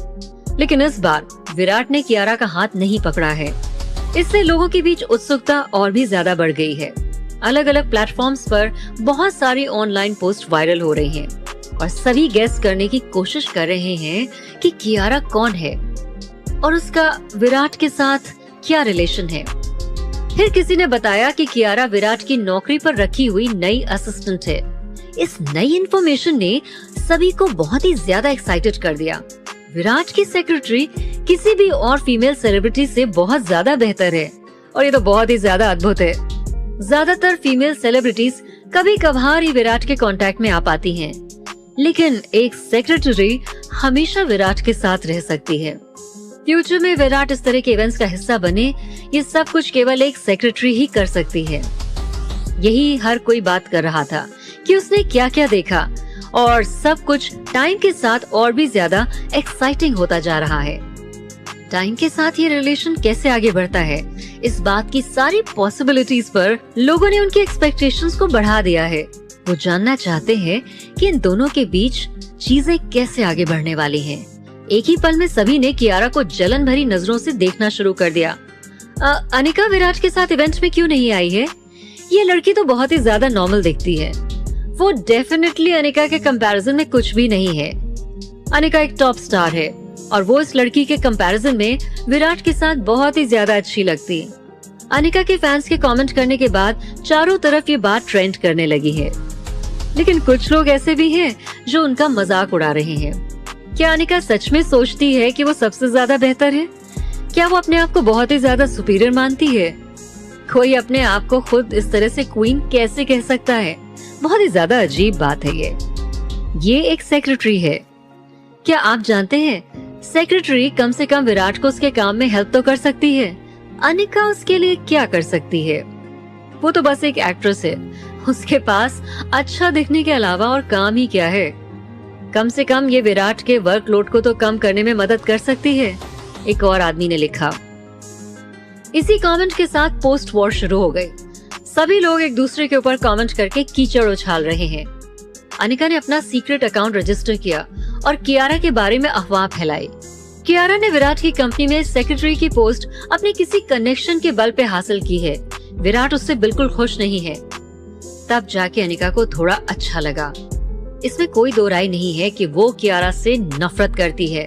लेकिन इस बार विराट ने कियारा का हाथ नहीं पकड़ा है। इससे लोगों के बीच उत्सुकता और भी ज्यादा बढ़ गई है। अलग अलग प्लेटफॉर्म्स पर बहुत सारी ऑनलाइन पोस्ट वायरल हो रही हैं और सभी गेस करने की कोशिश कर रहे हैं कि कियारा कौन है और उसका विराट के साथ क्या रिलेशन है। फिर किसी ने बताया कि कियारा विराट की नौकरी पर रखी हुई नई असिस्टेंट है। इस नई इन्फॉर्मेशन ने सभी को बहुत ही ज्यादा एक्साइटेड कर दिया। विराट की सेक्रेटरी किसी भी और फीमेल सेलिब्रिटी से बहुत ज्यादा बेहतर है और ये तो बहुत ही ज्यादा अद्भुत है। ज्यादातर फीमेल सेलिब्रिटीज कभी कभार ही विराट के कांटेक्ट में आ पाती हैं, लेकिन एक सेक्रेटरी हमेशा विराट के साथ रह सकती है। फ्यूचर में विराट इस तरह के इवेंट्स का हिस्सा बने, ये सब कुछ केवल एक सेक्रेटरी ही कर सकती है। यही हर कोई बात कर रहा था कि उसने क्या क्या देखा और सब कुछ टाइम के साथ और भी ज्यादा एक्साइटिंग होता जा रहा है। टाइम के साथ ये रिलेशन कैसे आगे बढ़ता है, इस बात की सारी पॉसिबिलिटीज पर लोगों ने उनकी एक्सपेक्टेशंस को बढ़ा दिया है। वो जानना चाहते हैं कि इन दोनों के बीच चीजें कैसे आगे बढ़ने वाली हैं। एक ही पल में सभी ने कियारा को जलन भरी नजरों से देखना शुरू कर दिया। अनिका विराट के साथ इवेंट में क्यों नहीं आई है? ये लड़की तो बहुत ही ज्यादा नॉर्मल दिखती है। वो डेफिनेटली अनिका के कंपैरिजन में कुछ भी नहीं है। अनिका एक टॉप स्टार है और वो इस लड़की के कंपैरिजन में विराट के साथ बहुत ही ज्यादा अच्छी लगती है। अनिका के फैंस के कमेंट करने के बाद चारों तरफ ये बात ट्रेंड करने लगी है, लेकिन कुछ लोग ऐसे भी हैं जो उनका मजाक उड़ा रहे हैं। क्या अनिका सच में सोचती है कि वो सबसे ज्यादा बेहतर है? क्या वो अपने आप को बहुत ही ज्यादा सुपीरियर मानती है? कोई अपने आप को खुद इस तरह से क्वीन कैसे कह सकता है? बहुत ही ज्यादा अजीब बात है ये एक सेक्रेटरी है। क्या आप जानते हैं सेक्रेटरी कम से कम विराट को उसके काम में हेल्प तो कर सकती है। अनिका उसके लिए क्या कर सकती है? वो तो बस एक एक्ट्रेस है, उसके पास अच्छा दिखने के अलावा और काम ही क्या है। कम से कम ये विराट के वर्कलोड को तो कम करने में मदद कर सकती है, एक और आदमी ने लिखा। इसी कमेंट के साथ पोस्ट वॉर शुरू हो गई। सभी लोग एक दूसरे के ऊपर कमेंट करके कीचड़ उछाल रहे हैं। अनिका ने अपना सीक्रेट अकाउंट रजिस्टर किया और कियारा के बारे में अफवाह फैलाई। कियारा ने विराट की कंपनी में सेक्रेटरी की पोस्ट अपने किसी कनेक्शन के बल पे हासिल की है। विराट उससे बिल्कुल खुश नहीं है। तब जाके अनिका को थोड़ा अच्छा लगा। इसमें कोई दो राय नहीं है कि वो कियारा से नफरत करती है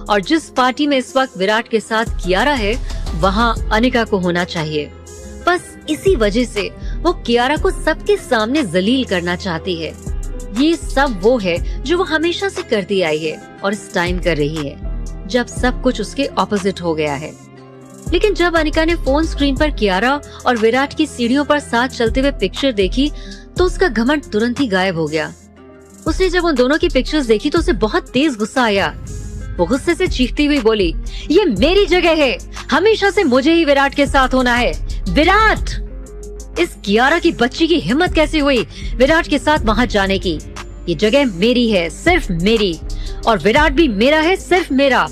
और जिस पार्टी में इस वक्त विराट के साथ कियारा है वहाँ अनिका को होना चाहिए। बस इसी वजह से वो कियारा को सबके सामने जलील करना चाहती है। ये सब वो है जो वो हमेशा से करती आई है और इस टाइम कर रही है जब सब कुछ उसके ऑपोजिट हो गया है। लेकिन जब अनिका ने फोन स्क्रीन पर कियारा और विराट की सीढ़ियों पर साथ चलते हुए पिक्चर देखी तो उसका घमंड तुरंत ही गायब हो गया। उसने जब उन दोनों की पिक्चर्स देखी तो उसे बहुत तेज गुस्सा आया। वो गुस्से से चीखती हुई बोली, ये मेरी जगह है, हमेशा से मुझे ही विराट के साथ होना है। विराट! इस कियारा की बच्ची की हिम्मत कैसे हुई विराट के साथ वहाँ जाने की? ये जगह मेरी है, सिर्फ मेरी, और विराट भी मेरा है, सिर्फ मेरा।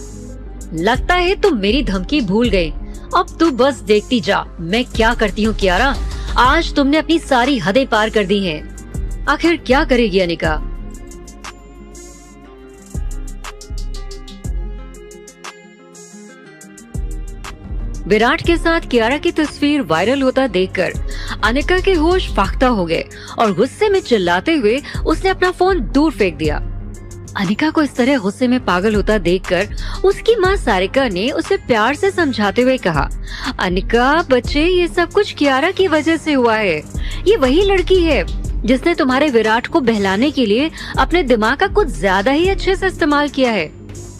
लगता है तुम मेरी धमकी भूल गई। अब तू बस देखती जा मैं क्या करती हूँ कियारा। आज तुमने अपनी सारी हदें पार कर दी हैं। आखिर क्या करेगी अनिका? विराट के साथ कियारा की तस्वीर वायरल होता देखकर अनिका के होश फाख्ता हो गए और गुस्से में चिल्लाते हुए उसने अपना फोन दूर फेंक दिया। अनिका को इस तरह गुस्से में पागल होता देखकर उसकी माँ सारिका ने उसे प्यार से समझाते हुए कहा, अनिका बच्चे, ये सब कुछ कियारा की वजह से हुआ है। ये वही लड़की है जिसने तुम्हारे विराट को बहलाने के लिए अपने दिमाग का कुछ ज्यादा ही अच्छे से इस्तेमाल किया है।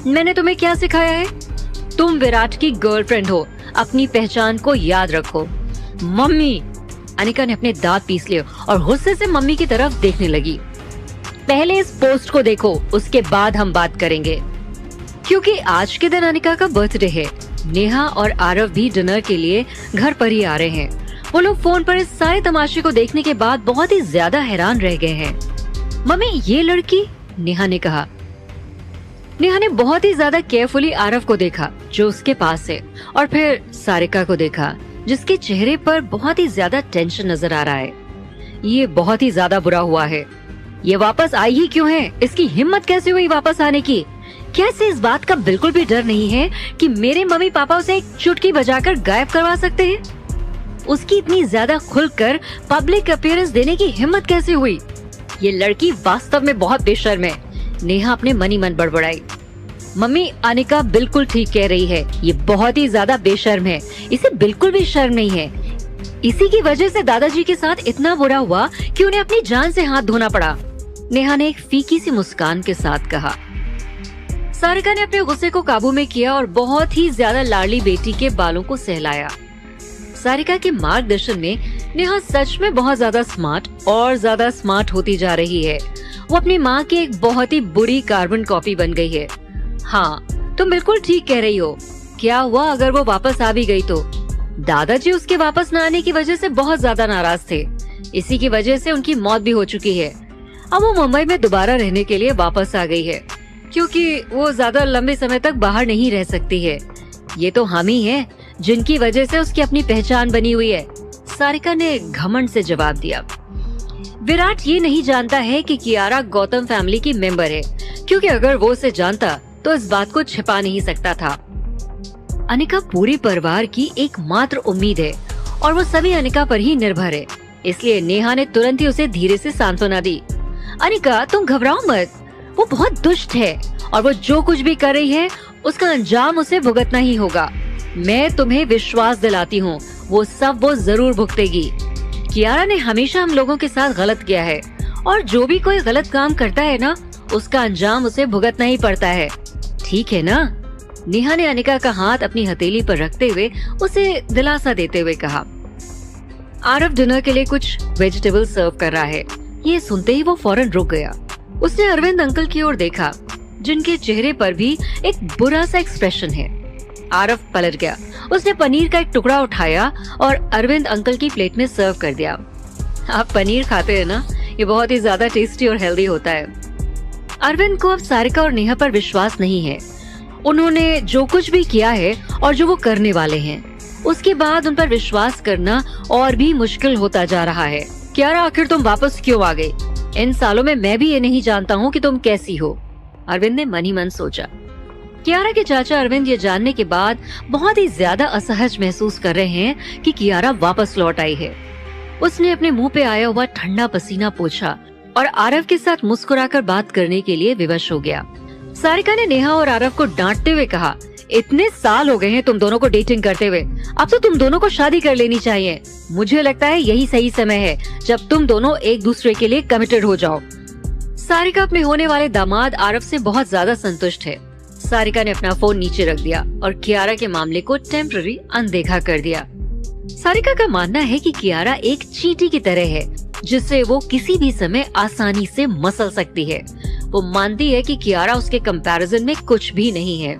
मैंने तुम्हें क्या सिखाया है? तुम विराट की गर्लफ्रेंड हो, अपनी पहचान को याद रखो। मम्मी! अनिका ने अपने दांत पीस लिए और गुस्से से मम्मी की तरफ देखने लगी। पहले इस पोस्ट को देखो, उसके बाद हम बात करेंगे। क्योंकि आज के दिन अनिका का बर्थडे है। नेहा और आरव भी डिनर के लिए घर पर ही आ रहे हैं। वो लोग फोन पर इस सारे तमाशे को देखने के बाद बहुत ही ज्यादा हैरान रह गए हैं। मम्मी, ये लड़की? नेहा ने कहा। नेहा ने बहुत ही ज्यादा केयरफुली आरव को देखा जो उसके पास है और फिर सारिका को देखा जिसके चेहरे पर बहुत ही ज्यादा टेंशन नजर आ रहा है। ये बहुत ही ज्यादा बुरा हुआ है। ये वापस आई ही क्यों है? इसकी हिम्मत कैसे हुई वापस आने की? क्या इसे इस बात का बिल्कुल भी डर नहीं है कि मेरे मम्मी पापा उसे एक चुटकी बजाकर गायब करवा सकते हैं? उसकी इतनी ज्यादा खुलकर पब्लिक अपीयरेंस देने की हिम्मत कैसे हुई? ये लड़की वास्तव में बहुत बेशर्म है। नेहा अपने मन ही मन बड़बड़ाई। मम्मी, अनिका बिल्कुल ठीक कह रही है। ये बहुत ही ज्यादा बेशर्म है। इसे बिल्कुल भी शर्म नहीं है। इसी की वजह से दादाजी के साथ इतना बुरा हुआ कि उन्हें अपनी जान से हाथ धोना पड़ा। नेहा ने एक फीकी सी मुस्कान के साथ कहा। सारिका ने अपने गुस्से को काबू में किया और बहुत ही ज्यादा लाडली बेटी के बालों को सहलाया। सारिका के मार्गदर्शन में नेहा सच में बहुत ज्यादा स्मार्ट और ज्यादा स्मार्ट होती जा रही है। वो अपनी माँ की एक बहुत ही बुरी कार्बन कॉपी बन गई है। हाँ, तुम बिल्कुल ठीक कह रही हो। क्या हुआ अगर वो वापस आ भी गई तो? दादाजी उसके वापस न आने की वजह से बहुत ज्यादा नाराज थे। इसी की वजह से उनकी मौत भी हो चुकी है। अब वो मुंबई में दोबारा रहने के लिए वापस आ गई है क्योंकि वो ज्यादा लंबे समय तक बाहर नहीं रह सकती है। ये तो हम ही हैं जिनकी वजह से उसकी अपनी पहचान बनी हुई है, सारिका ने घमंड से जवाब दिया। विराट ये नहीं जानता है कि कियारा गौतम फैमिली की मेंबर है, क्योंकि अगर वो उसे जानता तो इस बात को छिपा नहीं सकता था। अनिका पूरे परिवार की एकमात्र उम्मीद है और वो सभी अनिका पर ही निर्भर है। इसलिए नेहा ने तुरंत ही उसे धीरे से सांत्वना दी। अनिका, तुम घबराओ मत। वो बहुत दुष्ट है और वो जो कुछ भी कर रही है उसका अंजाम उसे भुगतना ही होगा। मैं तुम्हें विश्वास दिलाती हूँ, वो सब वो जरूर भुगतेगी। कियारा ने हमेशा हम लोगों के साथ गलत किया है और जो भी कोई गलत काम करता है ना, उसका अंजाम उसे भुगतना ही पड़ता है। ठीक है ना? नेहा ने अनिका का हाथ अपनी हथेली पर रखते हुए उसे दिलासा देते हुए कहा। आरव डिनर के लिए कुछ वेजिटेबल सर्व कर रहा है। ये सुनते ही वो फौरन रुक गया। उसने अरविंद अंकल की ओर देखा, जिनके चेहरे पर भी एक बुरा सा एक्सप्रेशन है। आरव पलट गया। उसने पनीर का एक टुकड़ा उठाया और अरविंद अंकल की प्लेट में सर्व कर दिया। आप पनीर खाते हैं ना? ये बहुत ही ज्यादा टेस्टी और हेल्दी होता है। अरविंद को अब सारिका और नेहा पर विश्वास नहीं है। उन्होंने जो कुछ भी किया है और जो वो करने वाले हैं, उसके बाद उन पर विश्वास करना और भी मुश्किल होता जा रहा है। कियारा, आखिर तुम वापस क्यों आ गई? इन सालों में मैं भी ये नहीं जानता हूँ कि तुम कैसी हो, अरविंद ने मन ही मन सोचा। कियारा के चाचा अरविंद ये जानने के बाद बहुत ही ज्यादा असहज महसूस कर रहे हैं कि कियारा वापस लौट आई है। उसने अपने मुंह पे आया हुआ ठंडा पसीना पोंछा और आरव के साथ मुस्कुराकर बात करने के लिए विवश हो गया। सारिका ने नेहा और आरव को डांटते हुए कहा, इतने साल हो गए हैं तुम दोनों को डेटिंग करते हुए, अब तो तुम दोनों को शादी कर लेनी चाहिए। मुझे लगता है यही सही समय है जब तुम दोनों एक दूसरे के लिए कमिटेड हो जाओ। सारिका अपने होने वाले दामाद आरव से बहुत ज्यादा संतुष्ट है। सारिका ने अपना फोन नीचे रख दिया और कियारा के मामले को टेम्पररी अनदेखा कर दिया। सारिका का मानना है कि कियारा एक चींटी की तरह है, जिससे वो किसी भी समय आसानी से मसल सकती है। वो मानती है कि कियारा उसके कंपैरिजन में कुछ भी नहीं है।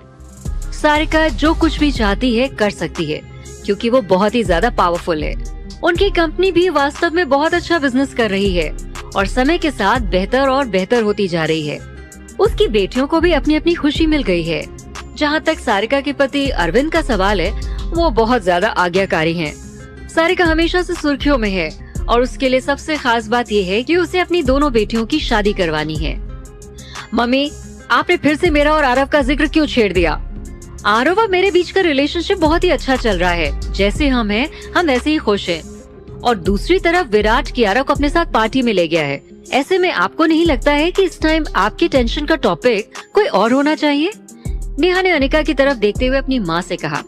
सारिका जो कुछ भी चाहती है कर सकती है, क्योंकि वो बहुत ही ज्यादा पावरफुल है। उनकी कंपनी भी वास्तव में बहुत अच्छा बिजनेस कर रही है और समय के साथ बेहतर और बेहतर होती जा रही है। उसकी बेटियों को भी अपनी अपनी खुशी मिल गई है। जहाँ तक सारिका के पति अरविंद का सवाल है, वो बहुत ज्यादा आज्ञाकारी हैं। सारिका हमेशा से सुर्खियों में है और उसके लिए सबसे खास बात ये है कि उसे अपनी दोनों बेटियों की शादी करवानी है। मम्मी, आपने फिर से मेरा और आरव का जिक्र क्यों छेड़ दिया? आरव और मेरे बीच का रिलेशनशिप बहुत ही अच्छा चल रहा है। जैसे हम हैं, हम वैसे ही खुश हैं। और दूसरी तरफ विराट कियारा को अपने साथ पार्टी में ले गया है। ऐसे में आपको नहीं लगता है कि इस टाइम आपकी टेंशन का टॉपिक कोई और होना चाहिए? नेहा ने अनिका की तरफ देखते हुए अपनी माँ से कहा।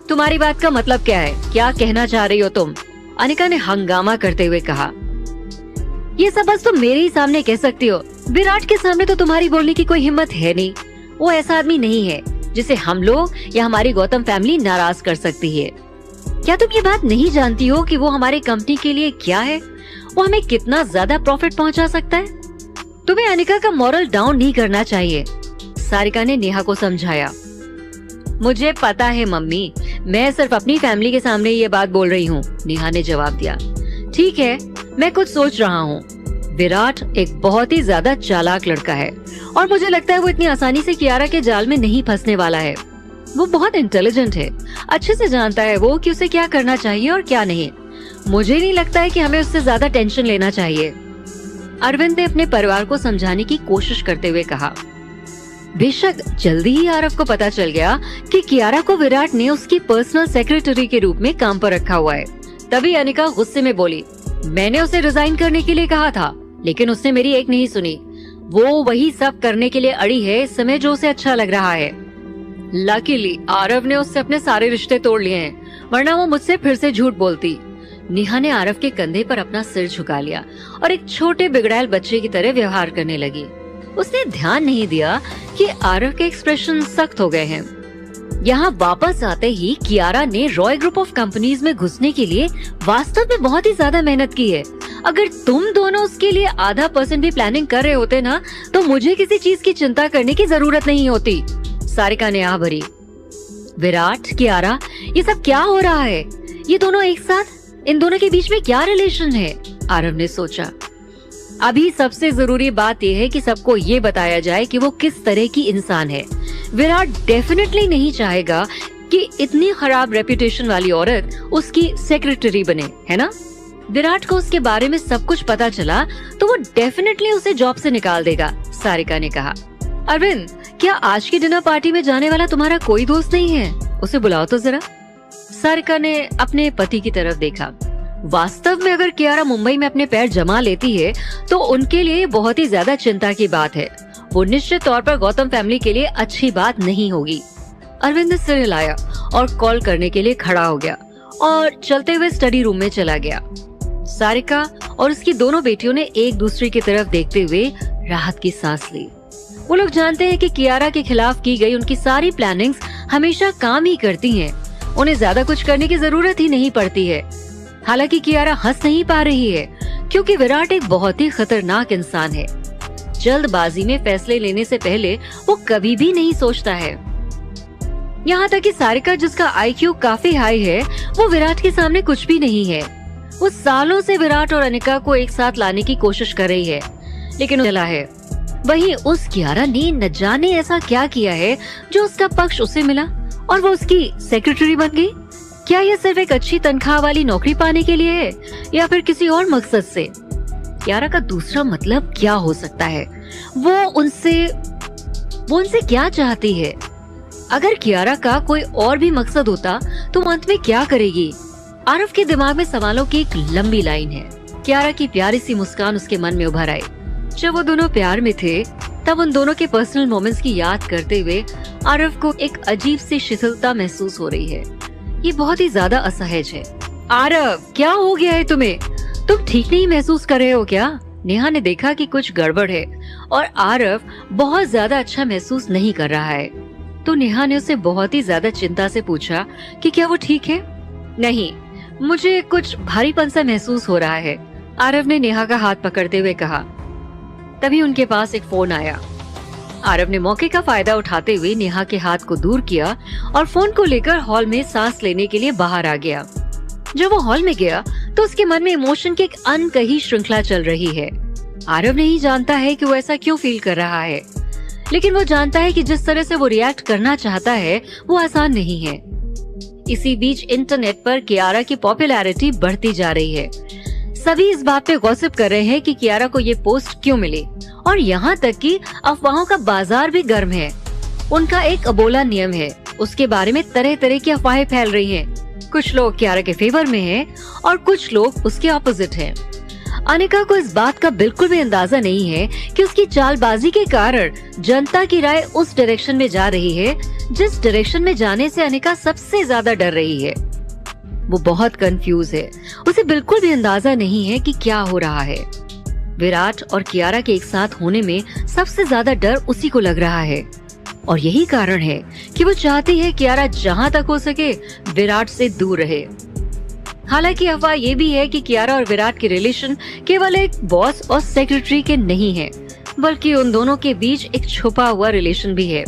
तुम्हारी बात का मतलब क्या है? क्या कहना चाह रही हो तुम? अनिका ने हंगामा करते हुए कहा। ये सब बस तुम मेरे ही सामने कह सकती हो। विराट के सामने तो तुम्हारी बोलने की कोई हिम्मत है नहीं। वो ऐसा आदमी नहीं है जिसे हम लोग या हमारी गौतम फैमिली नाराज कर सकती है। क्या तुम ये बात नहीं जानती हो कि वो हमारी कंपनी के लिए क्या है? वो हमें कितना ज्यादा प्रॉफिट पहुंचा सकता है? तुम्हें अनिका का मॉरल डाउन नहीं करना चाहिए, सारिका ने नेहा को समझाया। मुझे पता है मम्मी, मैं सिर्फ अपनी फैमिली के सामने ये बात बोल रही हूँ, नेहा ने जवाब दिया। ठीक है, मैं कुछ सोच रहा हूँ। विराट एक बहुत ही ज्यादा चालाक लड़का है और मुझे लगता है वो इतनी आसानी से कियारा के जाल में नहीं फंसने वाला है। वो बहुत इंटेलिजेंट है, अच्छे से जानता है वो कि उसे क्या करना चाहिए और क्या नहीं। मुझे नहीं लगता है कि हमें उससे ज्यादा टेंशन लेना चाहिए, अरविंद ने अपने परिवार को समझाने की कोशिश करते हुए कहा। बेशक जल्दी ही आरव को पता चल गया कि कियारा को विराट ने उसकी पर्सनल सेक्रेटरी के रूप में काम पर रखा हुआ है। तभी अनिका गुस्से में बोली, मैंने उसे रिजाइन करने के लिए कहा था, लेकिन उसने मेरी एक नहीं सुनी। वो वही सब करने के लिए अड़ी है इस समय जो उसे अच्छा लग रहा है। लकीली आरव ने उससे अपने सारे रिश्ते तोड़ लिए हैं, वरना वो मुझसे फिर से झूठ बोलती। नेहा ने आरव के कंधे पर अपना सिर झुका लिया और एक छोटे बिगड़ैल बच्चे की तरह व्यवहार करने लगी। उसने ध्यान नहीं दिया कि आरव के एक्सप्रेशन सख्त हो गए हैं। यहाँ वापस आते ही कियारा ने रॉय ग्रुप ऑफ कंपनीज में घुसने के लिए वास्तव में बहुत ही ज्यादा मेहनत की है। अगर तुम दोनों उसके लिए ½ भी प्लानिंग कर रहे होते ना, तो मुझे किसी चीज की चिंता करने की जरूरत नहीं होती, सारिका ने आह भरी। विराट, कियारा, ये सब क्या हो रहा है? ये दोनों एक साथ, इन दोनों के बीच में क्या रिलेशन है? आरव ने सोचा। अभी सबसे जरूरी बात यह है कि सबको ये बताया जाए कि वो किस तरह की इंसान है। विराट डेफिनेटली नहीं चाहेगा कि इतनी खराब रेपुटेशन वाली औरत उसकी सेक्रेटरी बने, है ना? विराट को उसके बारे में सब कुछ पता चला तो वो डेफिनेटली उसे जॉब से निकाल देगा, सारिका ने कहा। अरविंद, क्या आज की डिनर पार्टी में जाने वाला तुम्हारा कोई दोस्त नहीं है? उसे बुलाओ तो जरा, सारिका ने अपने पति की तरफ देखा। वास्तव में अगर कियारा मुंबई में अपने पैर जमा लेती है तो उनके लिए बहुत ही ज्यादा चिंता की बात है। वो निश्चित तौर पर गौतम फैमिली के लिए अच्छी बात नहीं होगी। अरविंद ने सिर हिलाया और कॉल करने के लिए खड़ा हो गया और चलते हुए स्टडी रूम में चला गया। सारिका और उसकी दोनों बेटियों ने एक दूसरे की तरफ देखते हुए राहत की सांस ली। वो लोग जानते हैं कि कियारा के खिलाफ की गई उनकी सारी प्लानिंग्स हमेशा काम ही करती हैं। उन्हें ज्यादा कुछ करने की जरूरत ही नहीं पड़ती है। हालांकि कियारा हंस नहीं पा रही है क्योंकि विराट एक बहुत ही खतरनाक इंसान है। जल्दबाजी में फैसले लेने से पहले वो कभी भी नहीं सोचता है। यहाँ तक कि सारिका, जिसका IQ काफी हाई है, वो विराट के सामने कुछ भी नहीं है। वो सालों से विराट और अनिका को एक साथ लाने की कोशिश कर रही है, लेकिन चला है। वहीं उस कियारा ने न जाने ऐसा क्या किया है जो उसका पक्ष उसे मिला और वो उसकी सेक्रेटरी बन गई। क्या ये सिर्फ एक अच्छी तनख्वाह वाली नौकरी पाने के लिए है या फिर किसी और मकसद से? कियारा का दूसरा मतलब क्या हो सकता है? वो उनसे क्या चाहती है? अगर कियारा का कोई और भी मकसद होता तो अंत में क्या करेगी? आरव के दिमाग में सवालों की एक लंबी लाइन है। कियारा की प्यारी सी मुस्कान उसके मन में उभर आई। जब वो दोनों प्यार में थे तब उन दोनों के पर्सनल मोमेंट्स की याद करते हुए आरव को एक अजीब सी शिथिलता महसूस हो रही है। ये बहुत ही ज्यादा असहज है। आरव, क्या हो गया है तुम्हें? तुम ठीक नहीं महसूस कर रहे हो क्या? नेहा ने देखा कि कुछ गड़बड़ है और आरव बहुत ज्यादा अच्छा महसूस नहीं कर रहा है, तो नेहा ने उसे बहुत ही ज्यादा चिंता से पूछा कि क्या वो ठीक है? नहीं, मुझे कुछ भारीपन सा महसूस हो रहा है, आरव ने नेहा का हाथ पकड़ते हुए कहा। तभी उनके पास एक फोन आया। आरव ने मौके का फायदा उठाते हुए नेहा के हाथ को दूर किया और फोन को लेकर हॉल में सांस लेने के लिए बाहर आ गया। जब वो हॉल में गया तो उसके मन में इमोशन की एक अनकही श्रृंखला चल रही है। आरव नहीं जानता है कि वो ऐसा क्यों फील कर रहा है, लेकिन वो जानता है कि जिस तरह से वो रिएक्ट करना चाहता है वो आसान नहीं है। इसी बीच इंटरनेट पर कियारा की पॉपुलैरिटी बढ़ती जा रही है। सभी इस बात पे गॉसिप कर रहे हैं कि कियारा को ये पोस्ट क्यों मिली, और यहाँ तक कि अफवाहों का बाजार भी गर्म है। उनका एक अबोला नियम है, उसके बारे में तरह तरह की अफवाहें फैल रही हैं। कुछ लोग कियारा के फेवर में हैं और कुछ लोग उसके ऑपोजिट हैं। अनिका को इस बात का बिल्कुल भी अंदाजा नहीं है कि उसकी चालबाजी के कारण जनता की राय उस डायरेक्शन में जा रही है जिस डायरेक्शन में जाने से अनिका सबसे ज्यादा डर रही है। वो बहुत कंफ्यूज है, उसे बिल्कुल भी अंदाजा नहीं है कि क्या हो रहा है। विराट और कियारा के एक साथ होने में सबसे ज्यादा डर उसी को लग रहा है, और यही कारण है कि वो चाहती है कियारा जहां तक हो सके विराट से दूर रहे। हालांकि अफवाह ये भी है कि कियारा और विराट के रिलेशन केवल एक बॉस और सेक्रेटरी के नहीं है, बल्कि उन दोनों के बीच एक छुपा हुआ रिलेशन भी है।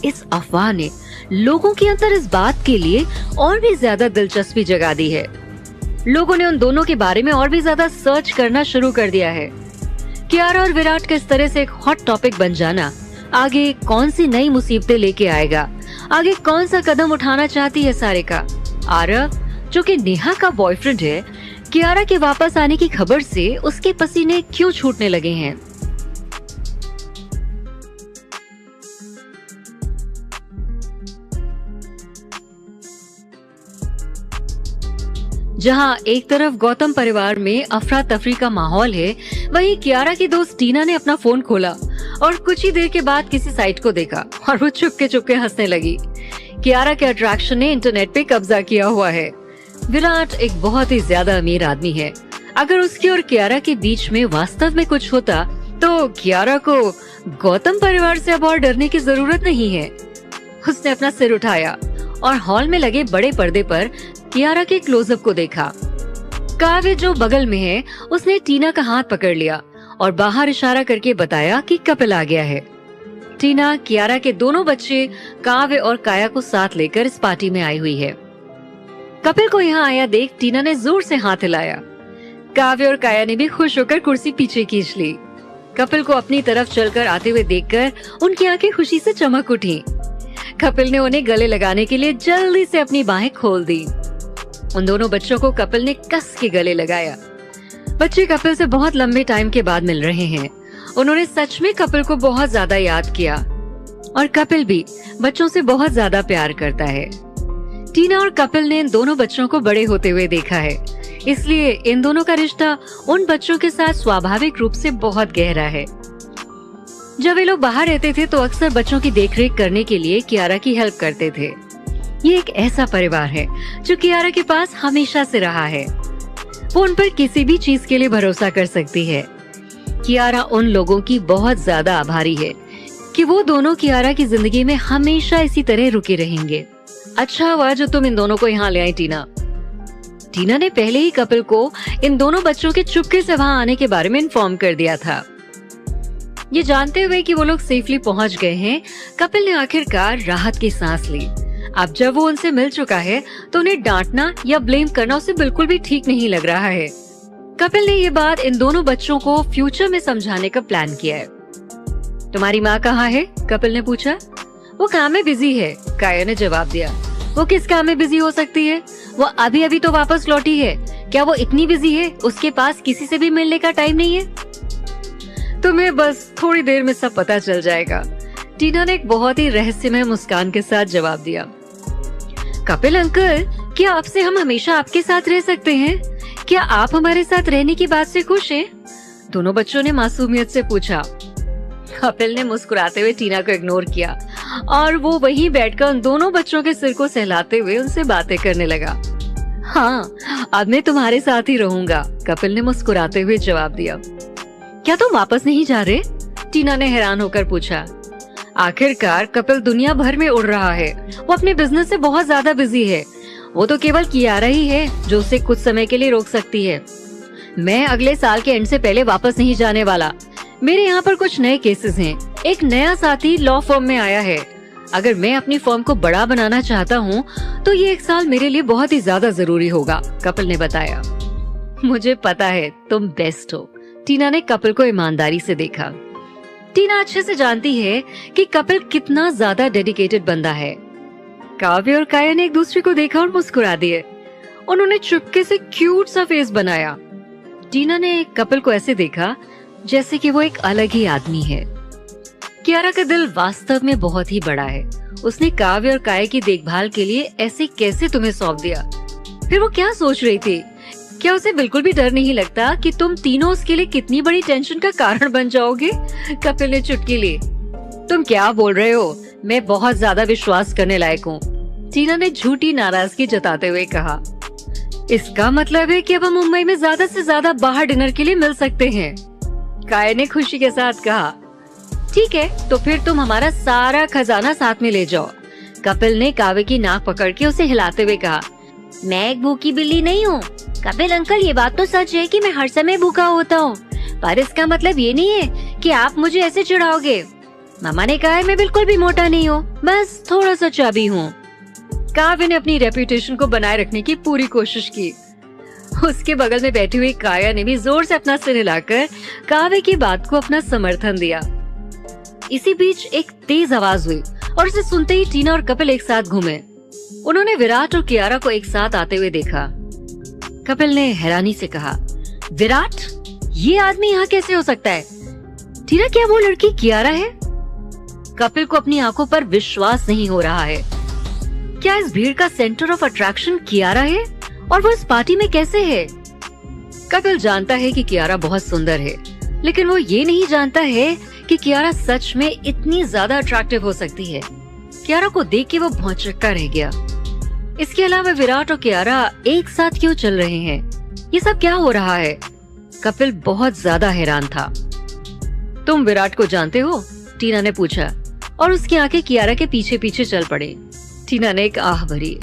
इस अफवाह ने लोगों के अंदर इस बात के लिए और भी ज्यादा दिलचस्पी जगा दी है। लोगों ने उन दोनों के बारे में और भी ज्यादा सर्च करना शुरू कर दिया है। कियारा और विराट का इस तरह से एक हॉट टॉपिक बन जाना आगे कौन सी नई मुसीबतें लेके आएगा, आगे कौन सा कदम उठाना चाहती है सारिका। आरव, जो कि नेहा का बॉयफ्रेंड है, कियारा के वापस आने की खबर से उसके पसीने क्यों छूटने लगे हैं? जहां एक तरफ गौतम परिवार में अफरा तफरी का माहौल है, वहीं कियारा की दोस्त टीना ने अपना फोन खोला और कुछ ही देर के बाद किसी साइट को देखा और वो चुपके चुपके हंसने लगी। कियारा के अट्रैक्शन ने इंटरनेट पे कब्जा किया हुआ है। विराट एक बहुत ही ज्यादा अमीर आदमी है। अगर उसकी और कियारा के बीच में वास्तव में कुछ होता तो कियारा को गौतम परिवार से अब और डरने की जरूरत नहीं है। उसने अपना सिर उठाया और हॉल में लगे बड़े पर्दे पर कियारा के क्लोजअप को देखा। काव्य, जो बगल में है, उसने टीना का हाथ पकड़ लिया और बाहर इशारा करके बताया कि कपिल आ गया है। टीना कियारा के दोनों बच्चे काव्य और काया को साथ लेकर इस पार्टी में आई हुई है। कपिल को यहाँ आया देख टीना ने जोर से हाथ हिलाया। काव्य और काया ने भी खुश होकर कुर्सी पीछे खींच ली। कपिल को अपनी तरफ चलकर आते हुए देखकर उनकी आंखें खुशी से चमक उठी। कपिल ने उन्हें गले लगाने के लिए जल्दी से अपनी बाहें खोल दी। उन दोनों बच्चों को कपिल ने कस के गले लगाया। बच्चे कपिल से बहुत लंबे टाइम के बाद मिल रहे हैं। उन्होंने सच में कपिल को बहुत ज्यादा याद किया और कपिल भी बच्चों से बहुत ज्यादा प्यार करता है। टीना और कपिल ने इन दोनों बच्चों को बड़े होते हुए देखा है, इसलिए इन दोनों का रिश्ता उन बच्चों के साथ स्वाभाविक रूप से बहुत गहरा है। जब वे लोग बाहर रहते थे तो अक्सर बच्चों की देखरेख करने के लिए कियारा की हेल्प करते थे। ये एक ऐसा परिवार है जो कियारा के पास हमेशा से रहा है। वो उन पर किसी भी चीज के लिए भरोसा कर सकती है। कियारा उन लोगों की बहुत ज्यादा आभारी है कि वो दोनों कियारा की जिंदगी में हमेशा इसी तरह रुके रहेंगे। अच्छा हुआ जो तुम इन दोनों को यहाँ ले आई टीना। टीना ने पहले ही कपिल को इन दोनों बच्चों के चुपके से वहां आने के बारे में इन्फॉर्म कर दिया था। ये जानते हुए कि वो लोग सेफली पहुंच गए हैं, कपिल ने आखिरकार राहत की सांस ली। अब जब वो उनसे मिल चुका है तो उन्हें डांटना या ब्लेम करना उसे बिल्कुल भी ठीक नहीं लग रहा है। कपिल ने ये बात इन दोनों बच्चों को फ्यूचर में समझाने का प्लान किया है। तुम्हारी माँ कहाँ है? कपिल ने पूछा। वो काम में बिजी है, काया ने जवाब दिया। वो किस काम में बिजी हो सकती है? वो अभी अभी तो वापस लौटी है। क्या वो इतनी बिजी है उसके पास किसी से भी मिलने का टाइम नहीं है? तुम्हें बस थोड़ी देर में सब पता चल जाएगा, टीना ने एक बहुत ही रहस्यमय मुस्कान के साथ जवाब दिया। कपिल अंकल, क्या आपसे हम हमेशा आपके साथ रह सकते हैं? क्या आप हमारे साथ रहने की बात से खुश हैं? दोनों बच्चों ने मासूमियत से पूछा। कपिल ने मुस्कुराते हुए टीना को इग्नोर किया और वो वहीं बैठकर उन दोनों बच्चों के सिर को सहलाते हुए उनसे बातें करने लगा। हाँ, अब मैं तुम्हारे साथ ही रहूंगा, कपिल ने मुस्कुराते हुए जवाब दिया। क्या तुम वापस नहीं जा रहे? टीना ने हैरान होकर पूछा। आखिरकार कपिल दुनिया भर में उड़ रहा है। वो अपने बिजनेस से बहुत ज्यादा बिजी है। वो तो केवल कियारा ही है जो उसे कुछ समय के लिए रोक सकती है। मैं अगले साल के एंड से पहले वापस नहीं जाने वाला। मेरे यहाँ पर कुछ नए केसेस हैं। एक नया साथी लॉ फर्म में आया है। अगर मैं अपनी फर्म को बड़ा बनाना चाहता हूँ तो ये 1 साल मेरे लिए बहुत ही ज्यादा जरूरी होगा, कपिल ने बताया। मुझे पता है तुम बेस्ट हो, टीना ने कपिल को ईमानदारी से देखा। टीना अच्छे से जानती है कि कपिल कितना ज्यादा डेडिकेटेड बंदा है। काव्य और काया ने एक दूसरे को देखा और मुस्कुरा दिए। उन्होंने चुपके से क्यूट सा फेस बनाया। टीना ने कपिल को ऐसे देखा जैसे कि वो एक अलग ही आदमी है। कियारा का दिल वास्तव में बहुत ही बड़ा है। उसने काव्य और काया की देखभाल के लिए ऐसे कैसे तुम्हें सौंप दिया? फिर वो क्या सोच रही थी? क्या उसे बिल्कुल भी डर नहीं लगता कि तुम तीनों उसके लिए कितनी बड़ी टेंशन का कारण बन जाओगे? कपिल ने चुटकी ली। तुम क्या बोल रहे हो? मैं बहुत ज्यादा विश्वास करने लायक हूँ, टीना ने झूठी नाराजगी जताते हुए कहा। इसका मतलब है कि अब हम मुंबई में ज्यादा से ज्यादा बाहर डिनर के लिए मिल सकते हैं, काया ने खुशी के साथ कहा। ठीक है, तो फिर तुम हमारा सारा खजाना साथ में ले जाओ, कपिल ने काव्य की नाक पकड़ के उसे हिलाते हुए कहा। मैं एक भूखी बिल्ली नहीं हूँ कपिल अंकल, ये बात तो सच है कि मैं हर समय भूखा होता हूँ, पर इसका मतलब ये नहीं है कि आप मुझे ऐसे चिढ़ाओगे। मामा ने कहा है मैं बिल्कुल भी मोटा नहीं हूँ, बस थोड़ा सा चाबी हूँ। काव्य ने अपनी रेपुटेशन को बनाए रखने की पूरी कोशिश की। उसके बगल में बैठी हुई काया ने भी जोर से अपना सिर हिलाकर काव्य की बात को अपना समर्थन दिया। इसी बीच एक तेज आवाज हुई और उसे सुनते ही टीना और कपिल एक साथ घूमे। उन्होंने विराट और कियारा को एक साथ आते हुए देखा। कपिल ने हैरानी से कहा, विराट, ये आदमी यहाँ कैसे हो सकता है? टीना, क्या वो लड़की कियारा है? कपिल को अपनी आंखों पर विश्वास नहीं हो रहा है। क्या इस भीड़ का सेंटर ऑफ अट्रैक्शन कियारा है? और वो इस पार्टी में कैसे है? कपिल जानता है कि कियारा बहुत सुंदर है, लेकिन वो ये नहीं जानता है कि कियारा सच में इतनी ज्यादा अट्रैक्टिव हो सकती है। कियारा को देख के वो भौंचक्का रह गया। इसके अलावा विराट और कियारा एक साथ क्यों चल रहे हैं? ये सब क्या हो रहा है? कपिल बहुत ज्यादा हैरान था। तुम विराट को जानते हो? टीना ने पूछा और उसकी आंखें कियारा के पीछे पीछे चल पड़ी। टीना ने एक आह भरी।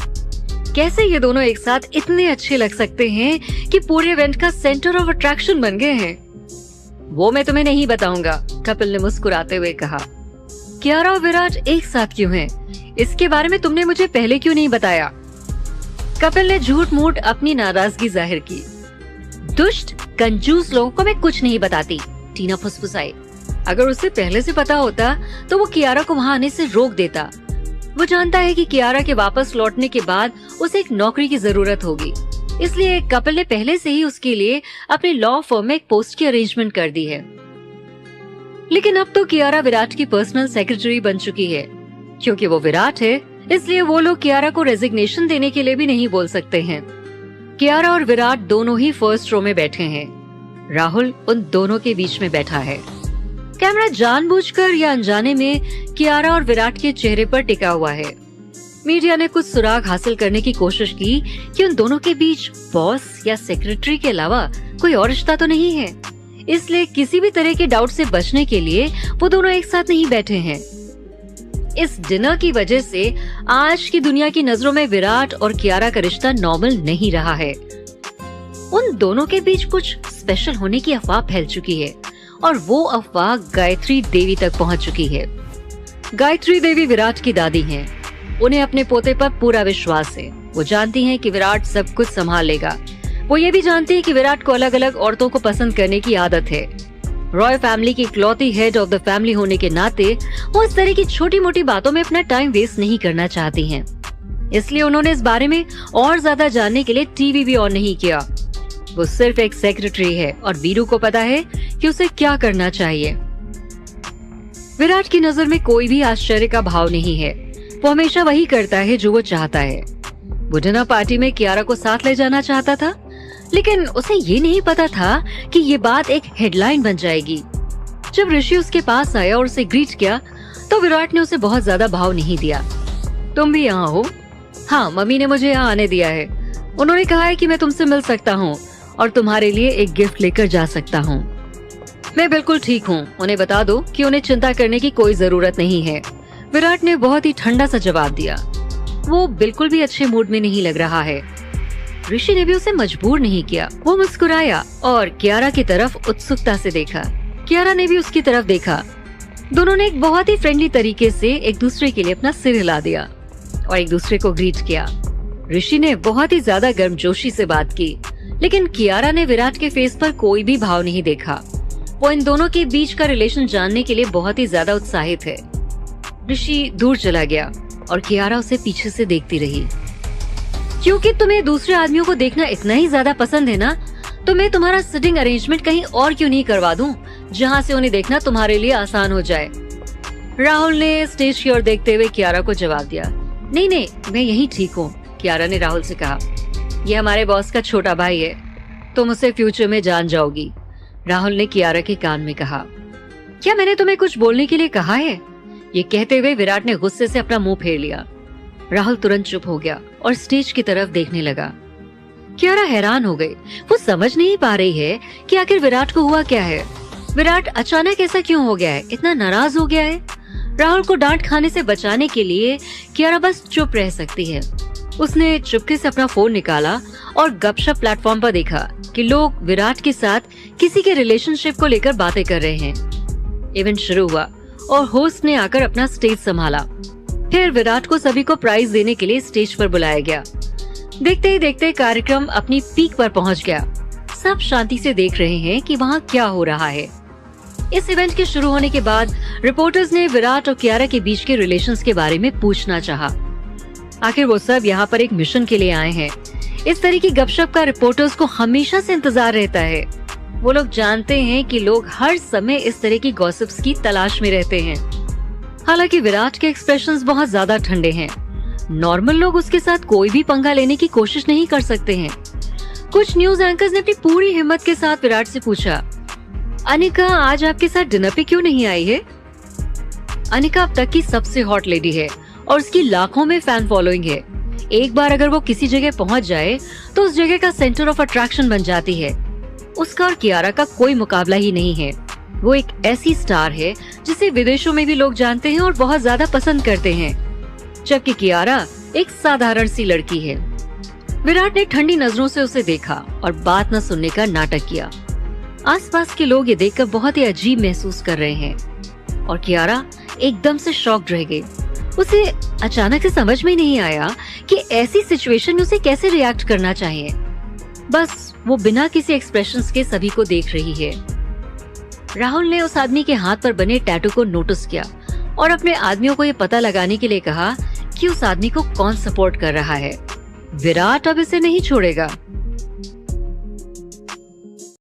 कैसे ये दोनों एक साथ इतने अच्छे लग सकते हैं कि पूरे इवेंट का सेंटर ऑफ अट्रैक्शन बन गए हैं? वो मैं तुम्हें नहीं बताऊंगा, कपिल ने मुस्कुराते हुए कहा। कियारा और विराट एक साथ क्यों हैं? इसके बारे में तुमने मुझे पहले क्यों नहीं बताया? कपिल ने झूठ मूठ अपनी नाराजगी जाहिर की। दुष्ट कंजूस लोगों को मैं कुछ नहीं बताती, टीना फुसफुसाई। अगर उसे पहले से पता होता तो वो कियारा को वहाँ आने से रोक देता। वो जानता है कि कियारा के वापस लौटने के बाद उसे एक नौकरी की जरूरत होगी, इसलिए कपिल ने पहले से ही उसके लिए अपने लॉ फर्म में एक पोस्ट की अरेंजमेंट कर दी है। लेकिन अब तो कियारा विराट की पर्सनल सेक्रेटरी बन चुकी है। क्योंकि वो विराट है, इसलिए वो लोग कियारा को रेजिग्नेशन देने के लिए भी नहीं बोल सकते हैं। कियारा और विराट दोनों ही फर्स्ट रो में बैठे हैं। राहुल उन दोनों के बीच में बैठा है। कैमरा जानबूझकर या अनजाने में कियारा और विराट के चेहरे पर टिका हुआ है। मीडिया ने कुछ सुराग हासिल करने की कोशिश की कि उन दोनों के बीच बॉस या सेक्रेटरी के अलावा कोई और रिश्ता तो नहीं है, इसलिए किसी भी तरह के डाउट से बचने के लिए वो दोनों एक साथ नहीं बैठे हैं। इस डिनर की वजह से आज की दुनिया की नजरों में विराट और कियारा का रिश्ता नॉर्मल नहीं रहा है, उन दोनों के बीच कुछ स्पेशल होने की अफवाह फैल चुकी है और वो अफवाह गायत्री देवी तक पहुंच चुकी है। गायत्री देवी विराट की दादी हैं। उन्हें अपने पोते पर पूरा विश्वास है। वो जानती हैं कि विराट सब कुछ संभाल लेगा। वो ये भी जानती है कि विराट को अलग अलग औरतों को पसंद करने की आदत है। रॉय फैमिली की इकलौती हेड ऑफ द फैमिली होने के नाते वो इस तरह की छोटी मोटी बातों में अपना टाइम वेस्ट नहीं करना चाहती हैं। इसलिए उन्होंने इस बारे में और ज्यादा जानने के लिए टीवी भी ऑन नहीं किया। वो सिर्फ एक सेक्रेटरी है और वीरू को पता है कि उसे क्या करना चाहिए। विराट की नजर में कोई भी आश्चर्य का भाव नहीं है। वो हमेशा वही करता है जो वो चाहता है। वो डिनर पार्टी में कियारा को साथ ले जाना चाहता था, लेकिन उसे ये नहीं पता था कि ये बात एक हेडलाइन बन जाएगी। जब ऋषि उसके पास आया और उसे ग्रीट किया तो विराट ने उसे बहुत ज्यादा भाव नहीं दिया। तुम भी यहाँ हो? हाँ, मम्मी ने मुझे यहाँ आने दिया है। उन्होंने कहा है कि मैं तुमसे मिल सकता हूँ और तुम्हारे लिए एक गिफ्ट लेकर जा सकता हूँ। मैं बिल्कुल ठीक हूँ। उन्हें बता दो कि उन्हें चिंता करने की कोई जरूरत नहीं है। विराट ने बहुत ही ठंडा सा जवाब दिया। वो बिल्कुल भी अच्छे मूड में नहीं लग रहा है। ऋषि ने भी उसे मजबूर नहीं किया। वो मुस्कुराया और कियारा की तरफ उत्सुकता से देखा। कियारा ने भी उसकी तरफ देखा। दोनों ने एक बहुत ही फ्रेंडली तरीके से एक दूसरे के लिए अपना सिर हिला दिया और एक दूसरे को ग्रीट किया। ऋषि ने बहुत ही ज्यादा गर्मजोशी से बात की, लेकिन कियारा ने विराट के फेस पर कोई भी भाव नहीं देखा। वो इन दोनों के बीच का रिलेशन जानने के लिए बहुत ही ज्यादा उत्साहित है। ऋषि दूर चला गया और कियारा उसे पीछे से देखती रही। क्योंकि तुम्हें दूसरे आदमियों को देखना इतना ही ज्यादा पसंद है ना, तो मैं तुम्हारा सिटिंग अरेंजमेंट कहीं और क्यों नहीं करवा दूं, जहां से उन्हें देखना तुम्हारे लिए आसान हो जाए। राहुल ने स्टेज की ओर देखते हुए कियारा को जवाब दिया। नहीं नहीं, मैं यहीं ठीक हूँ। कियारा ने राहुल से कहा, ये हमारे बॉस का छोटा भाई है, तुम उसे फ्यूचर में जान जाओगी। राहुल ने कियारा के कान में कहा। क्या मैंने तुम्हें कुछ बोलने के लिए कहा है? ये कहते हुए विराट ने गुस्से से अपना मुंह फेर लिया। राहुल तुरंत चुप हो गया और स्टेज की तरफ देखने लगा। कियारा हैरान हो गई। वो समझ नहीं पा रही है कि आखिर विराट को हुआ क्या है। विराट अचानक ऐसा क्यों हो गया है, इतना नाराज हो गया है। राहुल को डांट खाने से बचाने के लिए कियारा बस चुप रह सकती है। उसने चुपके से अपना फोन निकाला और गपशप प्लेटफॉर्म पर देखा कि लोग विराट के साथ किसी के रिलेशनशिप को लेकर बातें कर रहे हैं। इवेंट शुरू हुआ और होस्ट ने आकर अपना स्टेज संभाला। फिर विराट को सभी को प्राइज देने के लिए स्टेज पर बुलाया गया। देखते ही देखते कार्यक्रम अपनी पीक पर पहुंच गया। सब शांति से देख रहे हैं कि वहाँ क्या हो रहा है। इस इवेंट के शुरू होने के बाद रिपोर्टर्स ने विराट और कियारा के बीच के रिलेशंस के बारे में पूछना चाहा। आखिर वो सब यहाँ पर एक मिशन के लिए आए हैं। इस तरह की गपशप का रिपोर्टर्स को हमेशा से इंतजार रहता है। वो लोग जानते हैं कि लोग हर समय इस तरह की गॉसिप्स की तलाश में रहते हैं। हालांकि विराट के एक्सप्रेशंस बहुत ज्यादा ठंडे हैं। नॉर्मल लोग उसके साथ कोई भी पंगा लेने की कोशिश नहीं कर सकते हैं। कुछ न्यूज एंकर्स ने अपनी पूरी हिम्मत के साथ विराट से पूछा, अनिका आज आपके साथ डिनर पे क्यों नहीं आई है? अनिका अब तक की सबसे हॉट लेडी है और उसकी लाखों में फैन फॉलोइंग है। एक बार अगर वो किसी जगह पहुंच जाए तो उस जगह का सेंटर ऑफ अट्रैक्शन बन जाती है। उसका और कियारा का कोई मुकाबला ही नहीं है। वो एक ऐसी स्टार है जिसे विदेशों में भी लोग जानते हैं और बहुत ज्यादा पसंद करते हैं, जबकि कियारा एक साधारण सी लड़की है। विराट ने ठंडी नजरों से उसे देखा और बात न सुनने का नाटक किया। आसपास के लोग ये देखकर बहुत ही अजीब महसूस कर रहे हैं और कियारा एकदम से शॉक्ड रह गई। उसे अचानक से समझ में नहीं आया कि ऐसी सिचुएशन में उसे कैसे रिएक्ट करना चाहिए। बस वो बिना किसी एक्सप्रेशंस के सभी को देख रही है। राहुल ने उस आदमी के हाथ पर बने टैटू को नोटिस किया और अपने आदमियों को ये पता लगाने के लिए कहा कि उस आदमी को कौन सपोर्ट कर रहा है। विराट अब इसे नहीं छोड़ेगा।